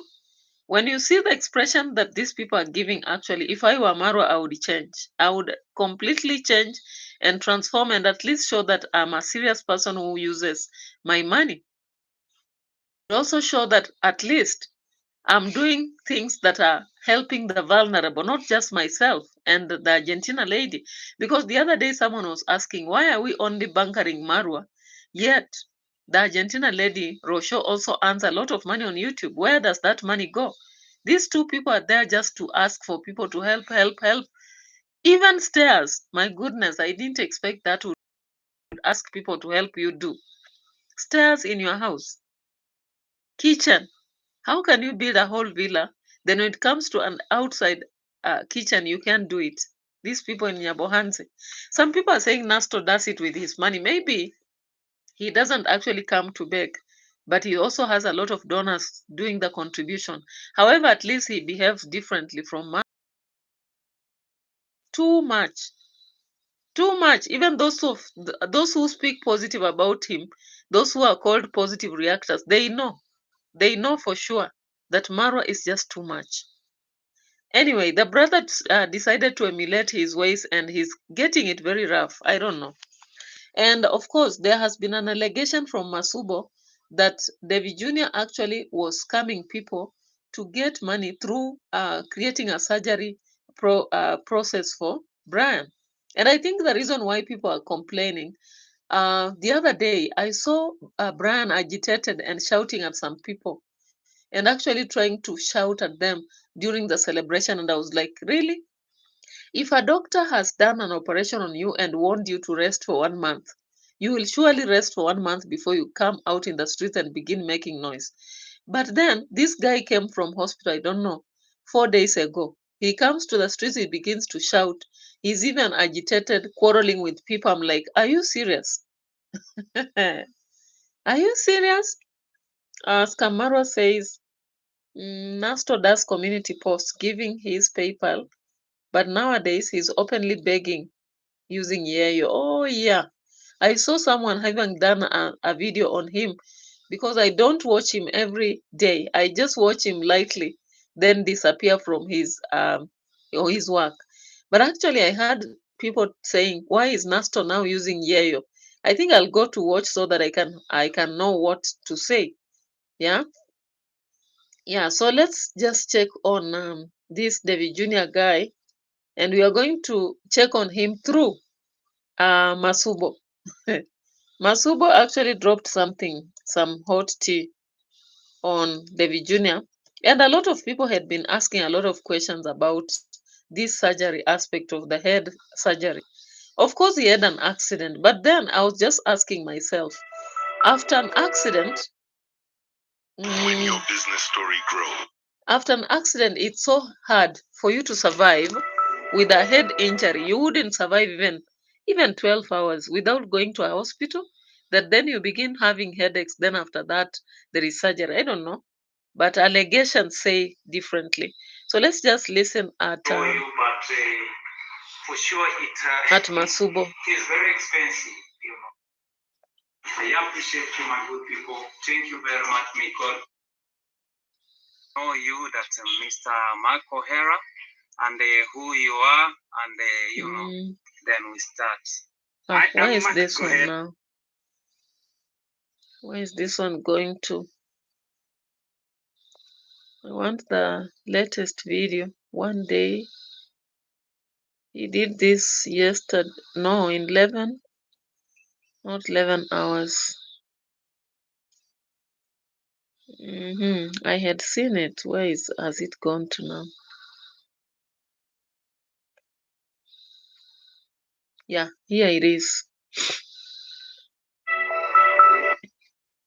when you see the expression that these people are giving, actually, if I were Marwa, I would change. I would completely change and transform and at least show that I'm a serious person who uses my money. Also show that at least I'm doing things that are helping the vulnerable, not just myself and the Argentina lady. Because the other day someone was asking, why are we only bunkering Marwa? Yet the Argentina lady, Rochelle, also earns a lot of money on YouTube. Where does that money go? These two people are there just to ask for people to help. Even stairs. My goodness, I didn't expect that would ask people to help you do. Stairs in your house. Kitchen. How can you build a whole villa? Then when it comes to an outside kitchen, you can't do it. These people in Nyabohanse. Some people are saying Nasto does it with his money. Maybe he doesn't actually come to beg, but he also has a lot of donors doing the contribution. However, at least he behaves differently from too much. Too much. Even those who speak positive about him, those who are called positive reactors, they know. They know for sure that Marwa is just too much. Anyway, the brother decided to emulate his ways and he's getting it very rough. I don't know. And of course, there has been an allegation from Masubo that David Jr. actually was scamming people to get money through creating a surgery process for Brian. And I think the reason why people are complaining, the other day I saw Brian agitated and shouting at some people and actually trying to shout at them during the celebration. And I was like, really? If a doctor has done an operation on you and warned you to rest for 1 month, you will surely rest for 1 month before you come out in the streets and begin making noise. But then this guy came from hospital, I don't know, 4 days ago. He comes to the streets, he begins to shout. He's even agitated, quarreling with people. I'm like, are you serious? Are you serious? Skamara says, Nasto does community posts giving his PayPal, but nowadays he's openly begging using Yayo. Oh yeah, I saw someone having done a video on him because I don't watch him every day. I just watch him lightly, then disappear from his or his work. But actually, I heard people saying, "Why is Nasto now using Yayo?" I think I'll go to watch so that I can know what to say. Yeah, yeah. So let's just check on this David Junior guy, and we are going to check on him through Masubo. Masubo actually dropped some hot tea on David Jr. And a lot of people had been asking a lot of questions about this surgery aspect of the head surgery. Of course, he had an accident, but then I was just asking myself, after an accident, When your business story grows. After an accident, it's so hard for you to survive with a head injury. You wouldn't survive even 12 hours without going to a hospital. That then you begin having headaches. Then after that, there is surgery. I don't know, but allegations say differently. So let's just listen at For sure, at Masubo. it is very expensive. I appreciate you, my good people. Thank you very much, may God know you, that Mr. Marco Hera, and who you are, and then we start. Where is this one now? Where is this one going to? I want the latest video. One day he did this yesterday. No, in 11, not 11 hours. I had seen it. Where has it gone to now? Yeah, here it is.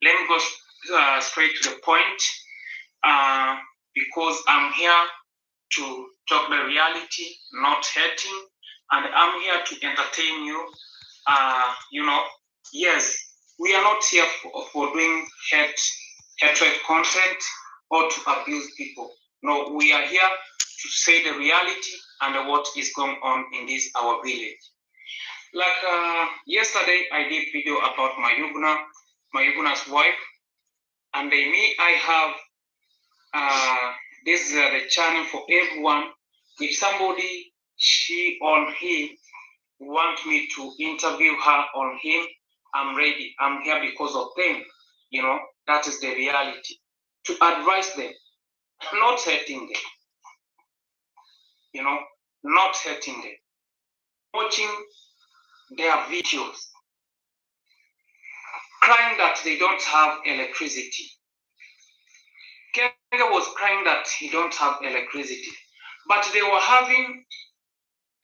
Let me go straight to the point, because I'm here to talk the reality, not hating, and I'm here to entertain you. Yes, we are not here for doing hatred content or to abuse people. No, we are here to say the reality and what is going on in this our village. Like yesterday, I did video about my Yuguna's wife, and I have this is the channel for everyone. If somebody, she or he, want me to interview her or him, I'm ready. I'm here because of them. That is the reality. To advise them, not hurting them. Not hurting them. Watching their videos, crying that they don't have electricity. Kenya was crying that he don't have electricity, but they were having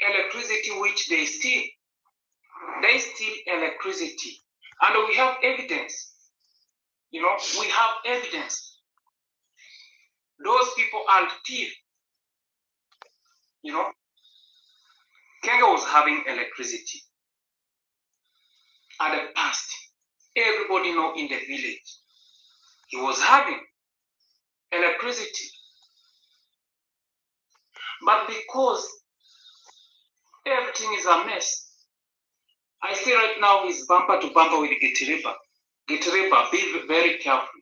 electricity which they steal electricity, and we have evidence. We have evidence. Those people are thieves. Kenya was having electricity at the past. Everybody know in the village he was having electricity, but because everything is a mess, I see right now he's bumper to bumper with GITRIBA. GITRIBA, be very careful.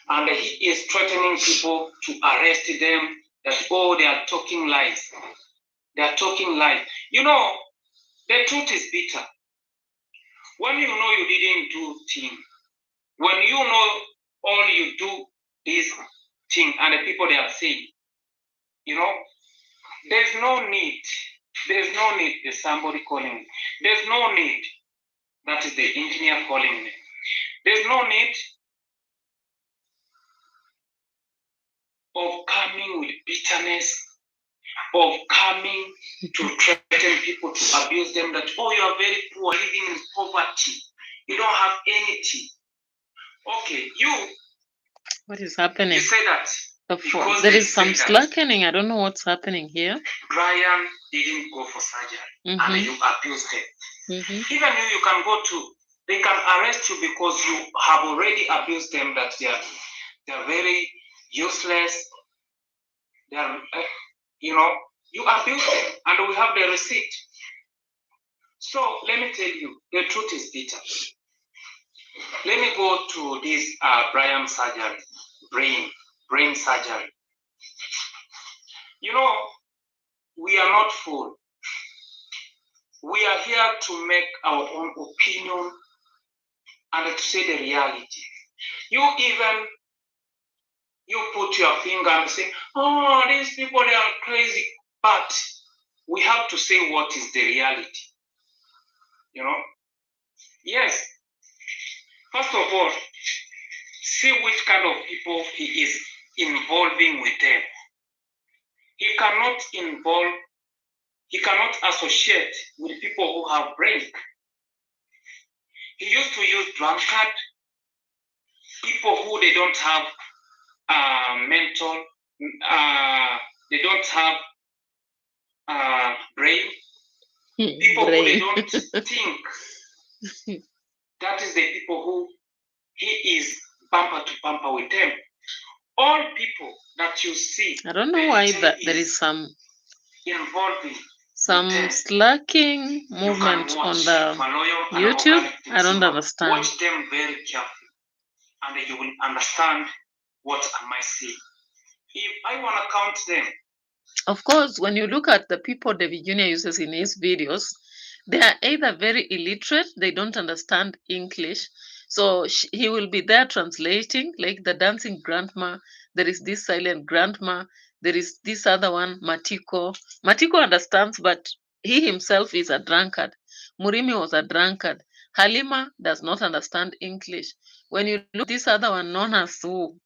And he is threatening people to arrest them, that, they are talking lies. They are talking lies. The truth is bitter. When you know you didn't do thing, when you know all you do this thing, and the people they are saying, there's no need. There's no need. There's somebody calling me. There's no need. That is the engineer calling me. There's no need of coming with bitterness, of coming to threaten people, to abuse them, that, you are very poor, living in poverty. You don't have anything. Okay, what is happening? You say that. There is some slackening. I don't know what's happening here. Brian didn't go for surgery, and you abused him. Even you can go to They can arrest you because you have already abused them, that they are very useless. They are, you abuse them, and we have the receipt. So let me tell you, the truth is bitter. Let me go to this Brian surgery, brain surgery. We are not fool. We are here to make our own opinion and to say the reality. You put your finger and say, oh, these people, they are crazy. But we have to say what is the reality. Yes. First of all, see which kind of people he is involving with them. He cannot associate with people who have brain. He used to use drunkard, people who they don't have mental, they don't have brain, people who they don't think. That is the people who he is bumper to bumper with them. All people that you see. I don't know why that there is some involving slacking movement on the YouTube. I don't understand. Watch them very carefully, and you will understand what am I saying. If I want to count them. Of course, when you look at the people David Jr. uses in his videos, they are either very illiterate, they don't understand English. So he will be there translating, like the dancing grandma. There is this silent grandma. There is this other one, Matiko. Matiko understands, but he himself is a drunkard. Murimi was a drunkard. Halima does not understand English. When you look at this other one, known as who?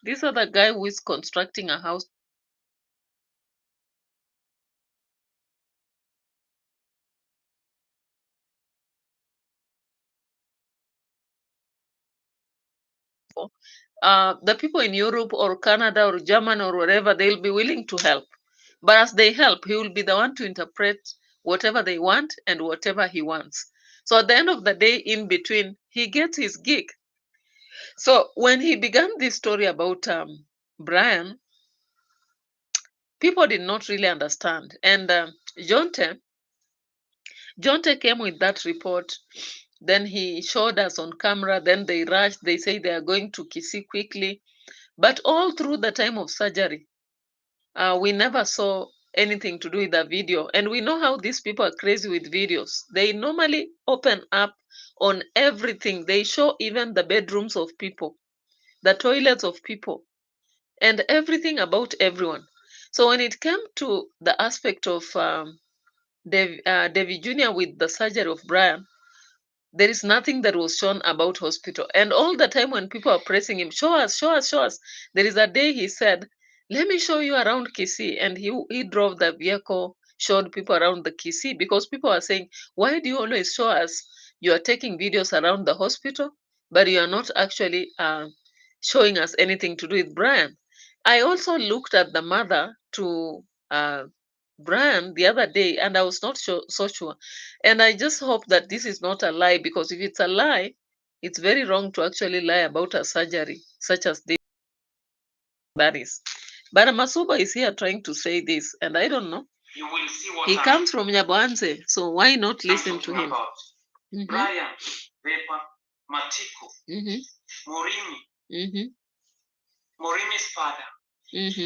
This other guy who is constructing a house. The people in Europe or Canada or Germany or wherever, they'll be willing to help. But as they help, he will be the one to interpret whatever they want and whatever he wants. So at the end of the day, in between, he gets his gig. So when he began this story about Brian, people did not really understand. And Jonte came with that report. Then he showed us on camera. Then they rushed. They say they are going to Kisii quickly. But all through the time of surgery, we never saw anything to do with the video. And we know how these people are crazy with videos. They normally open up on everything. They show even the bedrooms of people, the toilets of people, and everything about everyone. So when it came to the aspect of David Jr. with the surgery of Brian, there is nothing that was shown about hospital. And all the time when people are pressing him, show us, show us, show us. There is a day he said, let me show you around Kisii. And he drove the vehicle, showed people around the Kisii, because people are saying, why do you always show us? You are taking videos around the hospital, but you are not actually showing us anything to do with Brian. I also looked at the mother to Brian the other day, and I was not so sure. And I just hope that this is not a lie, because if it's a lie, it's very wrong to actually lie about a surgery such as this. That is. But Masuba is here trying to say this, and I don't know. You will see what he comes from Nyaboanze, so why not listen to him? Brian, Vepa, Matiko, Morimi, Morimi's father, even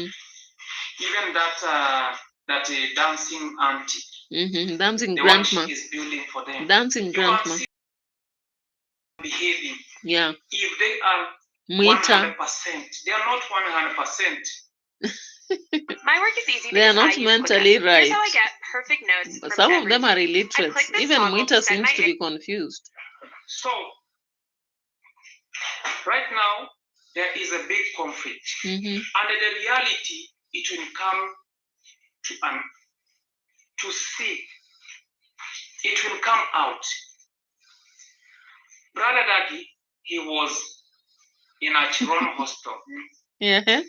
that dancing auntie, dancing the grandma, one she is building for them, dancing grandma, behaving. Yeah. If they are Mwita. 100%, they are not 100%. My work is easy. They are not mentally right. Here's how I get perfect notes. But some of them are illiterate. Even Mwita seems to be confused. So, right now, there is a big conflict. And the reality, it will come to see. It will come out. Brother Daddy, he was in a Chiron hospital. Yeah.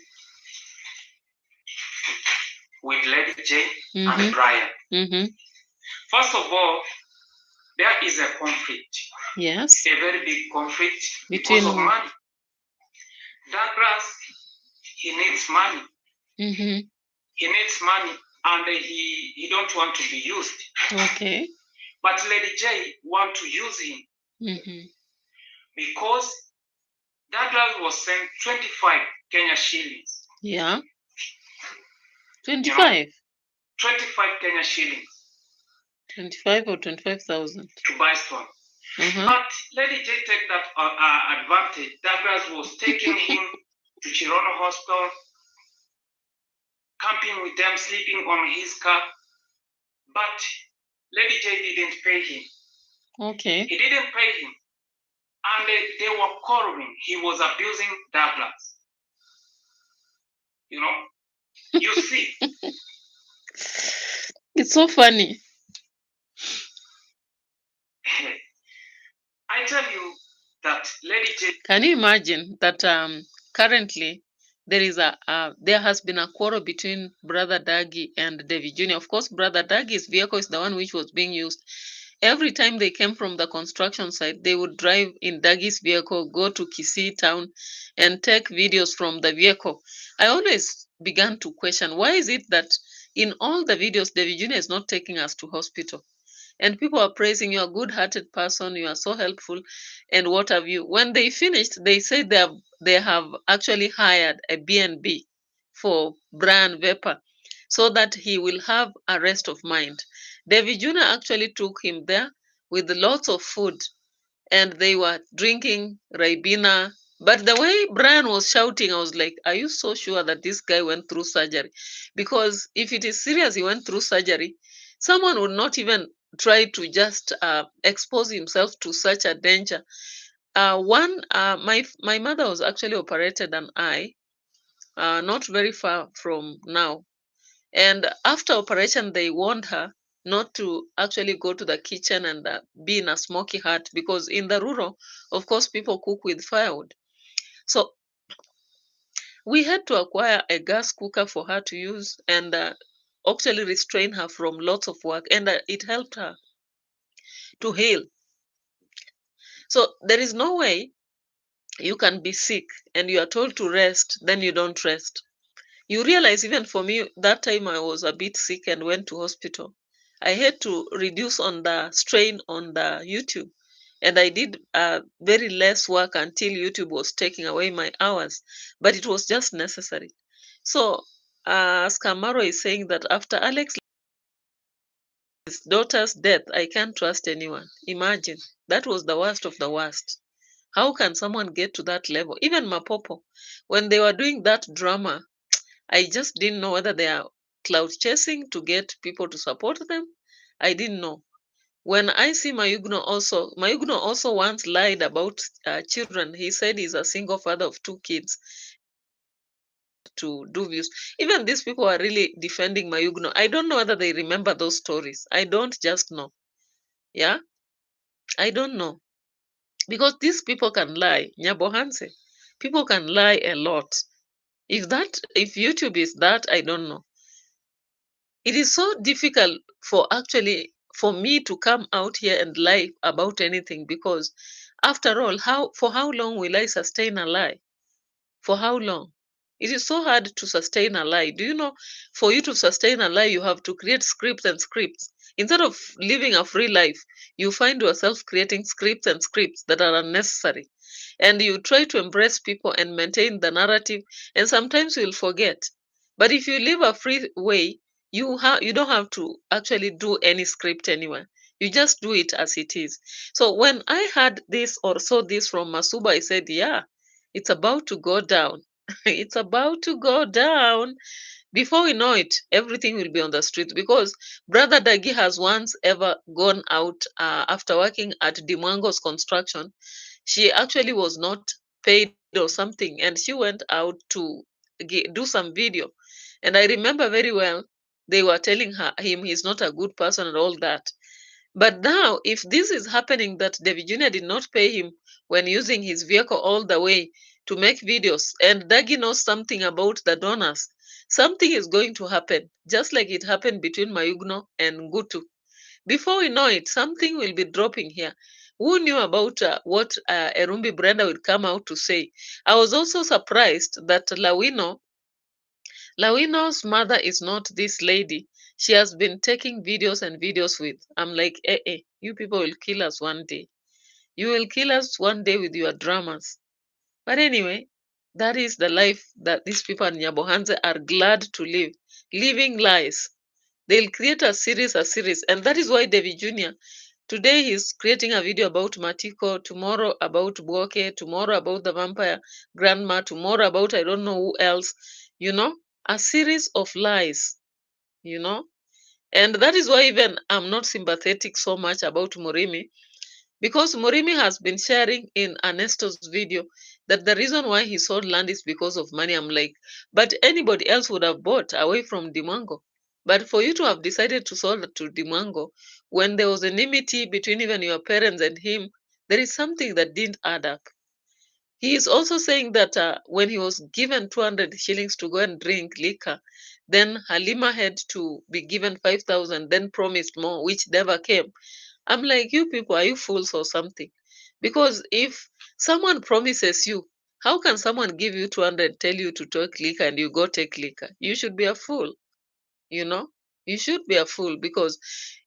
With Lady J and Brian. First of all, there is a conflict. Yes. A very big conflict Between because of money. Douglas, he needs money. Mm-hmm. He needs money, and he don't want to be used. Okay. But Lady J want to use him Mm-hmm. because Douglas was sent 25 Kenya shillings. Yeah. 25. You know, 25 Kenya shillings. 25 or 25,000. To buy stone. Uh-huh. But Lady J take that advantage. Douglas was taking him to Chirono Hospital, camping with them, sleeping on his car. But Lady J didn't pay him. Okay. He didn't pay him. And they were quarreling. He was abusing Douglas. You know? You see. It's so funny. I tell you that Lady J. Can you imagine that currently there has been a quarrel between Brother Dagi and David Jr. Of course, Brother Dagi's vehicle is the one which was being used. Every time they came from the construction site, they would drive in Dagi's vehicle, go to Kisii town, and take videos from the vehicle. I always began to question, why is it that in all the videos, David Jr. is not taking us to hospital? And people are praising you, a good-hearted person, you are so helpful, and what have you. When they finished, they said they have actually hired a B&B for Brian Vapor so that he will have a rest of mind. David Jr. actually took him there with lots of food, and they were drinking Ribena. But the way Brian was shouting, I was like, are you so sure that this guy went through surgery? Because if it is serious, he went through surgery, someone would not even try to just expose himself to such a danger. My mother was actually operated an eye, not very far from now. And after operation, they warned her not to actually go to the kitchen and be in a smoky hut, because in the rural, of course, people cook with firewood. So we had to acquire a gas cooker for her to use and actually restrain her from lots of work. And it helped her to heal. So there is no way you can be sick and you are told to rest, then you don't rest. You realize, even for me, that time I was a bit sick and went to hospital. I had to reduce on the strain on the YouTube. And I did very less work until YouTube was taking away my hours. But it was just necessary. So, as Kamaro is saying that after Alex's daughter's death, I can't trust anyone. Imagine, that was the worst of the worst. How can someone get to that level? Even Mapopo, when they were doing that drama, I just didn't know whether they are cloud chasing to get people to support them. I didn't know. When I see Mayugno also once lied about children. He said he's a single father of 2 kids to do views. Even these people are really defending Mayugno. I don't know whether they remember those stories. I don't just know. Yeah, I don't know. Because these people can lie. Nyabohanse. People can lie a lot. If YouTube is that, I don't know. It is so difficult for me to come out here and lie about anything, because after all, for how long will I sustain a lie? For how long? It is so hard to sustain a lie. Do you know, for you to sustain a lie, you have to create scripts and scripts. Instead of living a free life, you find yourself creating scripts and scripts that are unnecessary. And you try to embrace people and maintain the narrative, and sometimes you'll forget. But if you live a free way, you don't have to actually do any script anywhere. You just do it as it is. So when I heard this or saw this from Masuba, I said, yeah, it's about to go down. It's about to go down. Before we know it, everything will be on the street, because Brother Dagi has once ever gone out after working at Dimwango's construction. She actually was not paid or something, and she went out to do some video. And I remember very well, they were telling him he's not a good person and all that. But now, if this is happening, that David Jr. did not pay him when using his vehicle all the way to make videos, and Dagi knows something about the donors, something is going to happen, just like it happened between Mayugno and Ngutu. Before we know it, something will be dropping here. Who knew about what Erumbi Brenda would come out to say? I was also surprised that Lawino's mother is not this lady she has been taking videos and videos with. I'm like, you people will kill us one day. You will kill us one day with your dramas. But anyway, that is the life that these people in Nyabohanze are glad to live. Living lies. They'll create a series. And that is why David Jr. Today he's creating a video about Matiko, tomorrow about Buoke, tomorrow about the vampire grandma, tomorrow about I don't know who else, a series of lies, you know. And that is why even I'm not sympathetic so much about Murimi, because Murimi has been sharing in Ernesto's video that the reason why he sold land is because of money. I'm like, but anybody else would have bought away from Dimango. But for you to have decided to sell to Dimango, when there was enmity between even your parents and him, there is something that didn't add up. He is also saying that when he was given 200 shillings to go and drink liquor, then Halima had to be given 5,000, then promised more, which never came. I'm like, you people, are you fools or something? Because if someone promises you, how can someone give you 200, tell you to take liquor and you go take liquor? You should be a fool, you know? You should be a fool, because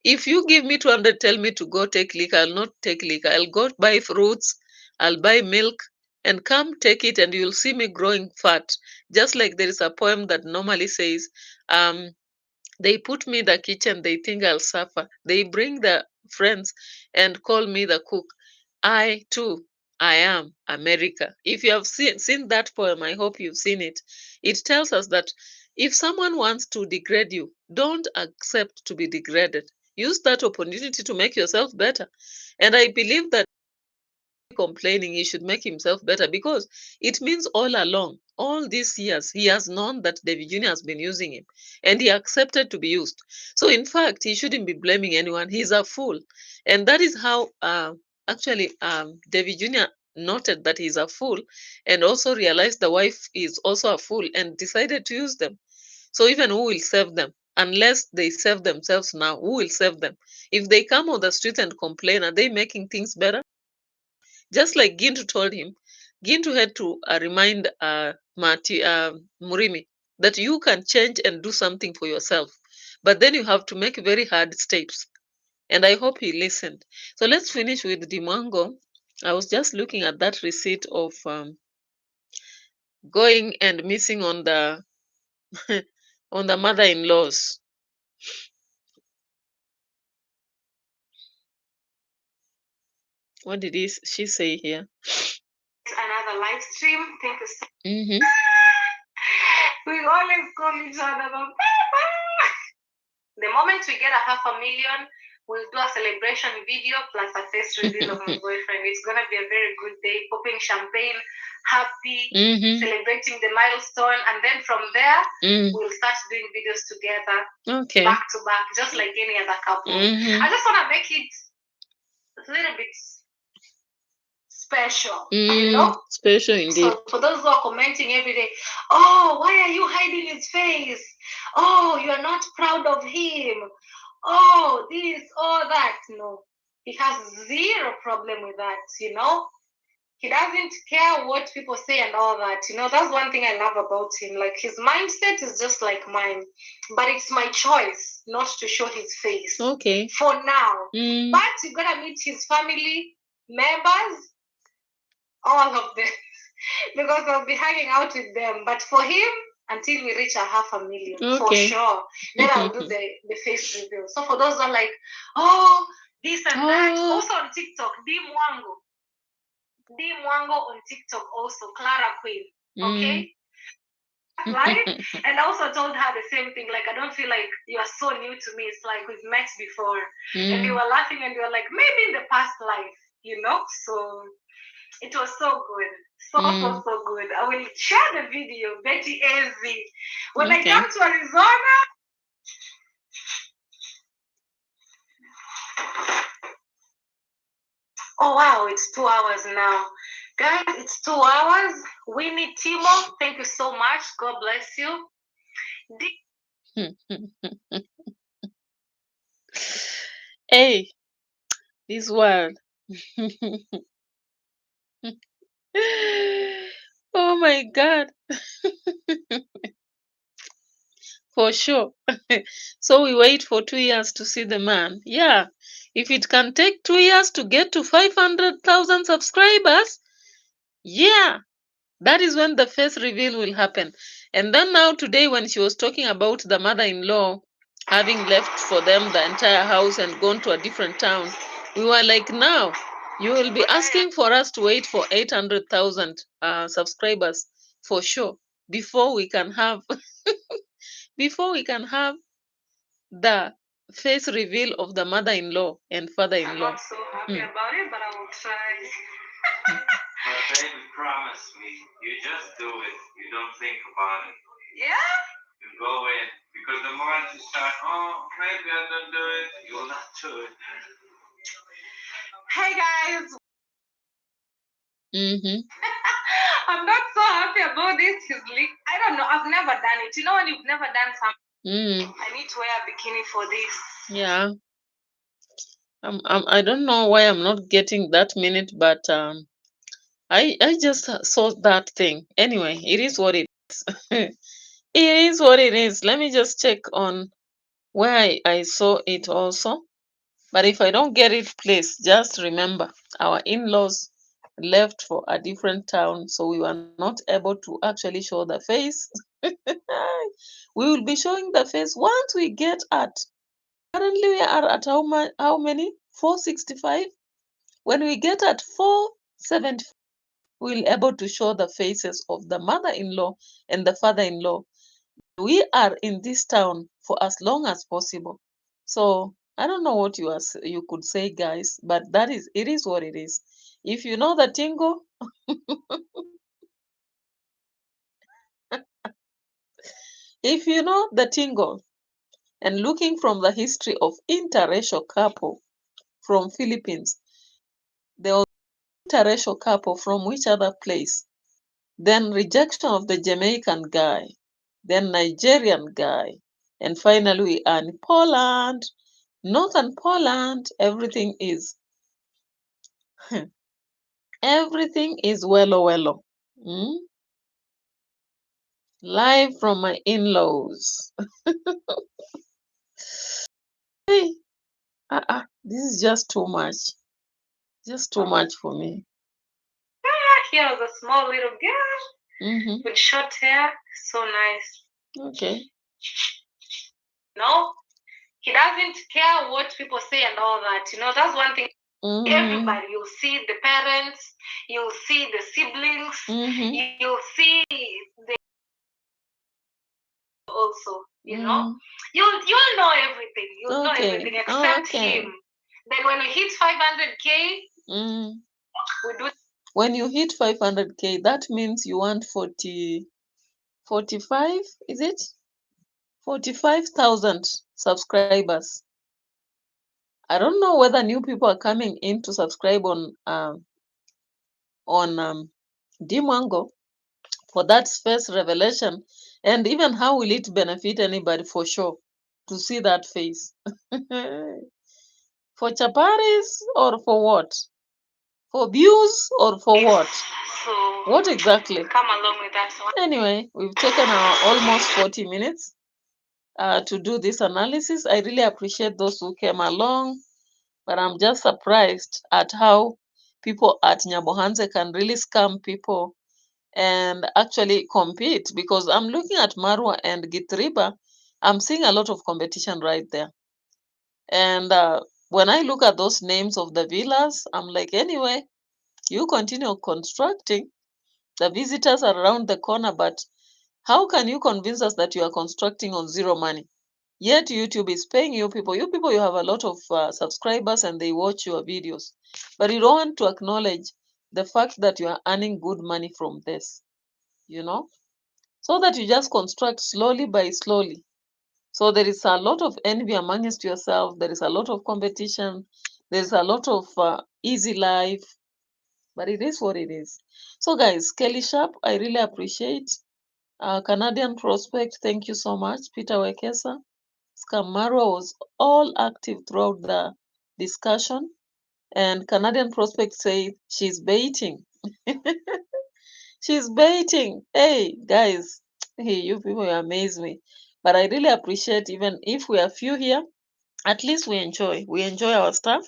if you give me 200, tell me to go take liquor, I'll not take liquor. I'll go buy fruits, I'll buy milk, and come take it, and you'll see me growing fat. Just like there is a poem that normally says, they put me in the kitchen, they think I'll suffer. They bring the friends and call me the cook. I too, I am America. If you have seen that poem, I hope you've seen it. It tells us that if someone wants to degrade you, don't accept to be degraded. Use that opportunity to make yourself better. And I believe that complaining, he should make himself better, because it means all along, all these years, he has known that David Jr. has been using him and he accepted to be used. So, in fact, he shouldn't be blaming anyone. He's a fool. And that is how actually David Jr. noted that he's a fool and also realized the wife is also a fool and decided to use them. So, even who will save them? Unless they save themselves now, who will save them? If they come on the street and complain, are they making things better? Just like Gintu told him, Gintu had to remind Murimi that you can change and do something for yourself. But then you have to make very hard steps. And I hope he listened. So let's finish with Dimango. I was just looking at that receipt of going and missing on the on the mother-in-laws. What did she say here? Another live stream. Thank you so Mm-hmm. We always call each other the moment we get 500,000, we'll do a celebration video plus a face reveal of my boyfriend. It's gonna be a very good day, popping champagne, happy, celebrating the milestone, and then from there we'll start doing videos together, back to back, just like any other couple. I just wanna make it a little bit special, you know? Special indeed. So for those who are commenting every day, oh, why are you hiding his face? Oh, you are not proud of him. Oh, this, oh, that. No, he has zero problem with that, you know? He doesn't care what people say and all that, you know? That's one thing I love about him. Like, his mindset is just like mine. But it's my choice not to show his face. Okay. For now. But you're going to meet his family members, all of them, because I'll be hanging out with them. But for him, until we reach 500,000, for sure, then I'll do the face reveal. So for those who are like, oh, this and that, also on TikTok, D Mwango on TikTok also, Clara Queen, okay? Right? And I also told her the same thing, like, I don't feel like you are so new to me. It's like we've met before. And you were laughing and you were like, maybe in the past life, you know? So it was so good. So good. I will share the video, Betty AZ. When I come to Arizona, oh wow, it's 2 hours now. Guys, it's 2 hours. Winnie Timo, thank you so much. God bless you. Hey, this world. Oh my God. For sure. So we wait for 2 years to see the man. Yeah. If it can take 2 years to get to 500,000 subscribers, yeah, that is when the face reveal will happen. And then now today when she was talking about the mother-in-law having left for them the entire house and gone to a different town, we were like, now you will be asking for us to wait for 800,000 subscribers for sure before we can have before we can have the face reveal of the mother-in-law and I'm father-in-law. not so happy about it, but I will try. But baby, promise me, you just do it. You don't think about it. Yeah? You go in. Because the moment you start, oh, maybe I don't do it, you will not do it. Hey guys, Mm-hmm. I'm not so happy about this. His leak. I don't know. I've never done it. You know when you've never done something, I need to wear a bikini for this. Yeah. I don't know why I'm not getting that minute, but I just saw that thing. Anyway, it is what it is. It is what it is. Let me just check on where I saw it also. But if I don't get it, please just remember our in-laws left for a different town, so we were not able to actually show the face. We will be showing the face once we get at. Currently, we are at how many? 465. When we get at 470, we'll able to show the faces of the mother-in-law and the father-in-law. We are in this town for as long as possible. So I don't know what you could say, guys, but it is what it is. If you know the tingle, if you know the tingle, and looking from the history of interracial couple from Philippines, there was interracial couple from which other place? Then rejection of the Jamaican guy, then Nigerian guy, and finally we are in Poland. Northern Poland, everything is everything is wello wello. Live from my in-laws. Hey, this is just too much. Just too much for me. Here was a small little girl with short hair. So nice. Okay. No, he doesn't care what people say and all that. You know, that's one thing. Everybody, you'll see the parents, you'll see the siblings, you'll see the also. You know, you'll know everything. You'll know everything except him. Then when we hit 500K, we do. When you hit 500K, that means you want 45, is it? 45,000 subscribers. I don't know whether new people are coming in to subscribe on mwango for that first revelation, and even how will it benefit anybody for sure to see that face? For chaparis or for what? For views or for what? So What exactly? come along with us. Anyway, we've taken our almost 40 minutes to do this analysis. I really appreciate those who came along, but I'm just surprised at how people at Nyabohanse can really scam people and actually compete, because I'm looking at Marwa and GITRIBA, I'm seeing a lot of competition right there. And when I look at those names of the villas, I'm like, anyway, you continue constructing. The visitors are around the corner, but how can you convince us that you are constructing on zero money? Yet YouTube is paying you people. You people, you have a lot of subscribers and they watch your videos. But you don't want to acknowledge the fact that you are earning good money from this, you know? So that you just construct slowly by slowly. So there is a lot of envy amongst yourself. There is a lot of competition. There is a lot of easy life. But it is what it is. So guys, Kelly Sharp, I really appreciate. Canadian Prospect, thank you so much. Peter Wekesa. Scam Marwa was all active throughout the discussion. And Canadian Prospect say she's baiting. She's baiting. Hey, guys, hey, you people amaze me. But I really appreciate, even if we are few here, at least we enjoy. We enjoy our stuff.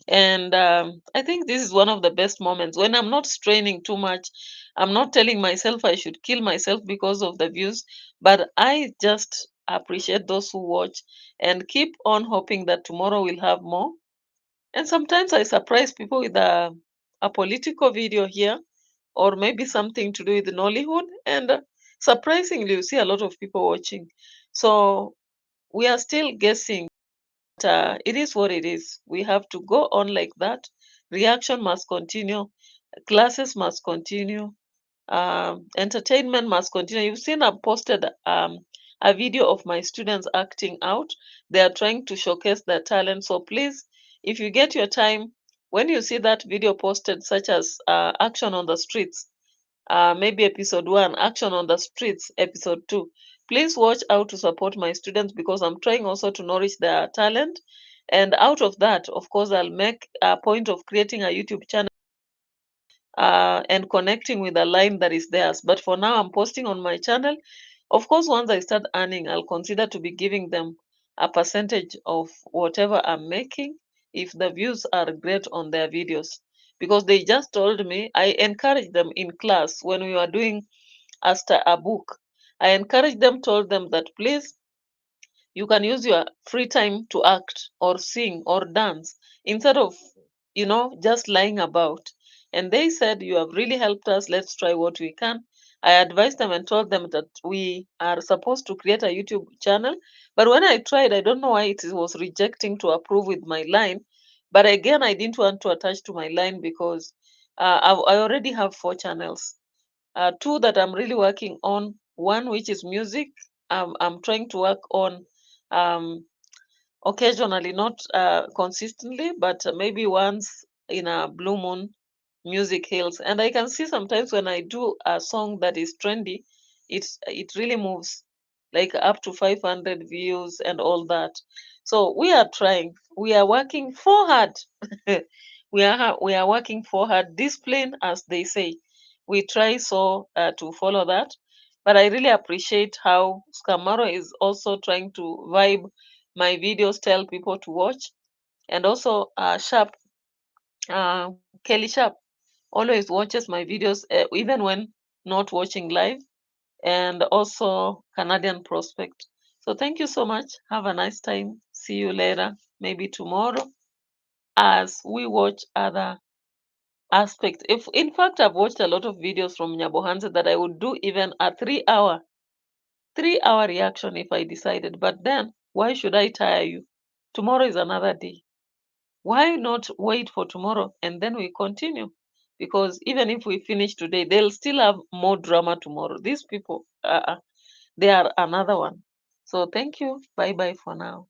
And I think this is one of the best moments when I'm not straining too much. I'm not telling myself I should kill myself because of the views, but I just appreciate those who watch and keep on hoping that tomorrow we'll have more. And sometimes I surprise people with a political video here, or maybe something to do with Nollywood. And surprisingly, you see a lot of people watching. So we are still guessing. It is what it is. We have to go on like that. Reaction must continue. Classes must continue. Entertainment must continue. You've seen I've posted a video of my students acting out. They are trying to showcase their talent. So please, if you get your time, when you see that video posted, such as Action on the Streets, maybe episode 1, Action on the Streets, episode 2, please watch how to support my students, because I'm trying also to nourish their talent. And out of that, of course, I'll make a point of creating a YouTube channel and connecting with the line that is theirs. But for now, I'm posting on my channel. Of course, once I start earning, I'll consider to be giving them a percentage of whatever I'm making if the views are great on their videos. Because they just told me, I encouraged them in class when we were doing a book. I encouraged them, told them that please, you can use your free time to act or sing or dance instead of, just lying about. And they said, you have really helped us. Let's try what we can. I advised them and told them that we are supposed to create a YouTube channel. But when I tried, I don't know why it was rejecting to approve with my line. But again, I didn't want to attach to my line because I already have 4 channels. 2 that I'm really working on. One, which is music. I'm trying to work on occasionally, not consistently, but maybe once in a blue moon, music heals. And I can see sometimes when I do a song that is trendy, it really moves, like up to 500 views and all that. So we are trying. We are working for hard. We are working for hard. Discipline, as they say. We try so to follow that. But I really appreciate how Scamaro is also trying to vibe my videos, tell people to watch. And also Sharp, Kelly Sharp, always watches my videos even when not watching live. And also Canadian Prospect. So thank you so much. Have a nice time. See you later, maybe tomorrow, as we watch other aspects. If in fact I've watched a lot of videos from Nyabohanse that I would do even a 3-hour reaction if I decided. But then why should I tire you? Tomorrow is another day. Why not wait for tomorrow and then we continue? Because even if we finish today, they'll still have more drama tomorrow. These people, they are another one. So thank you. Bye bye for now.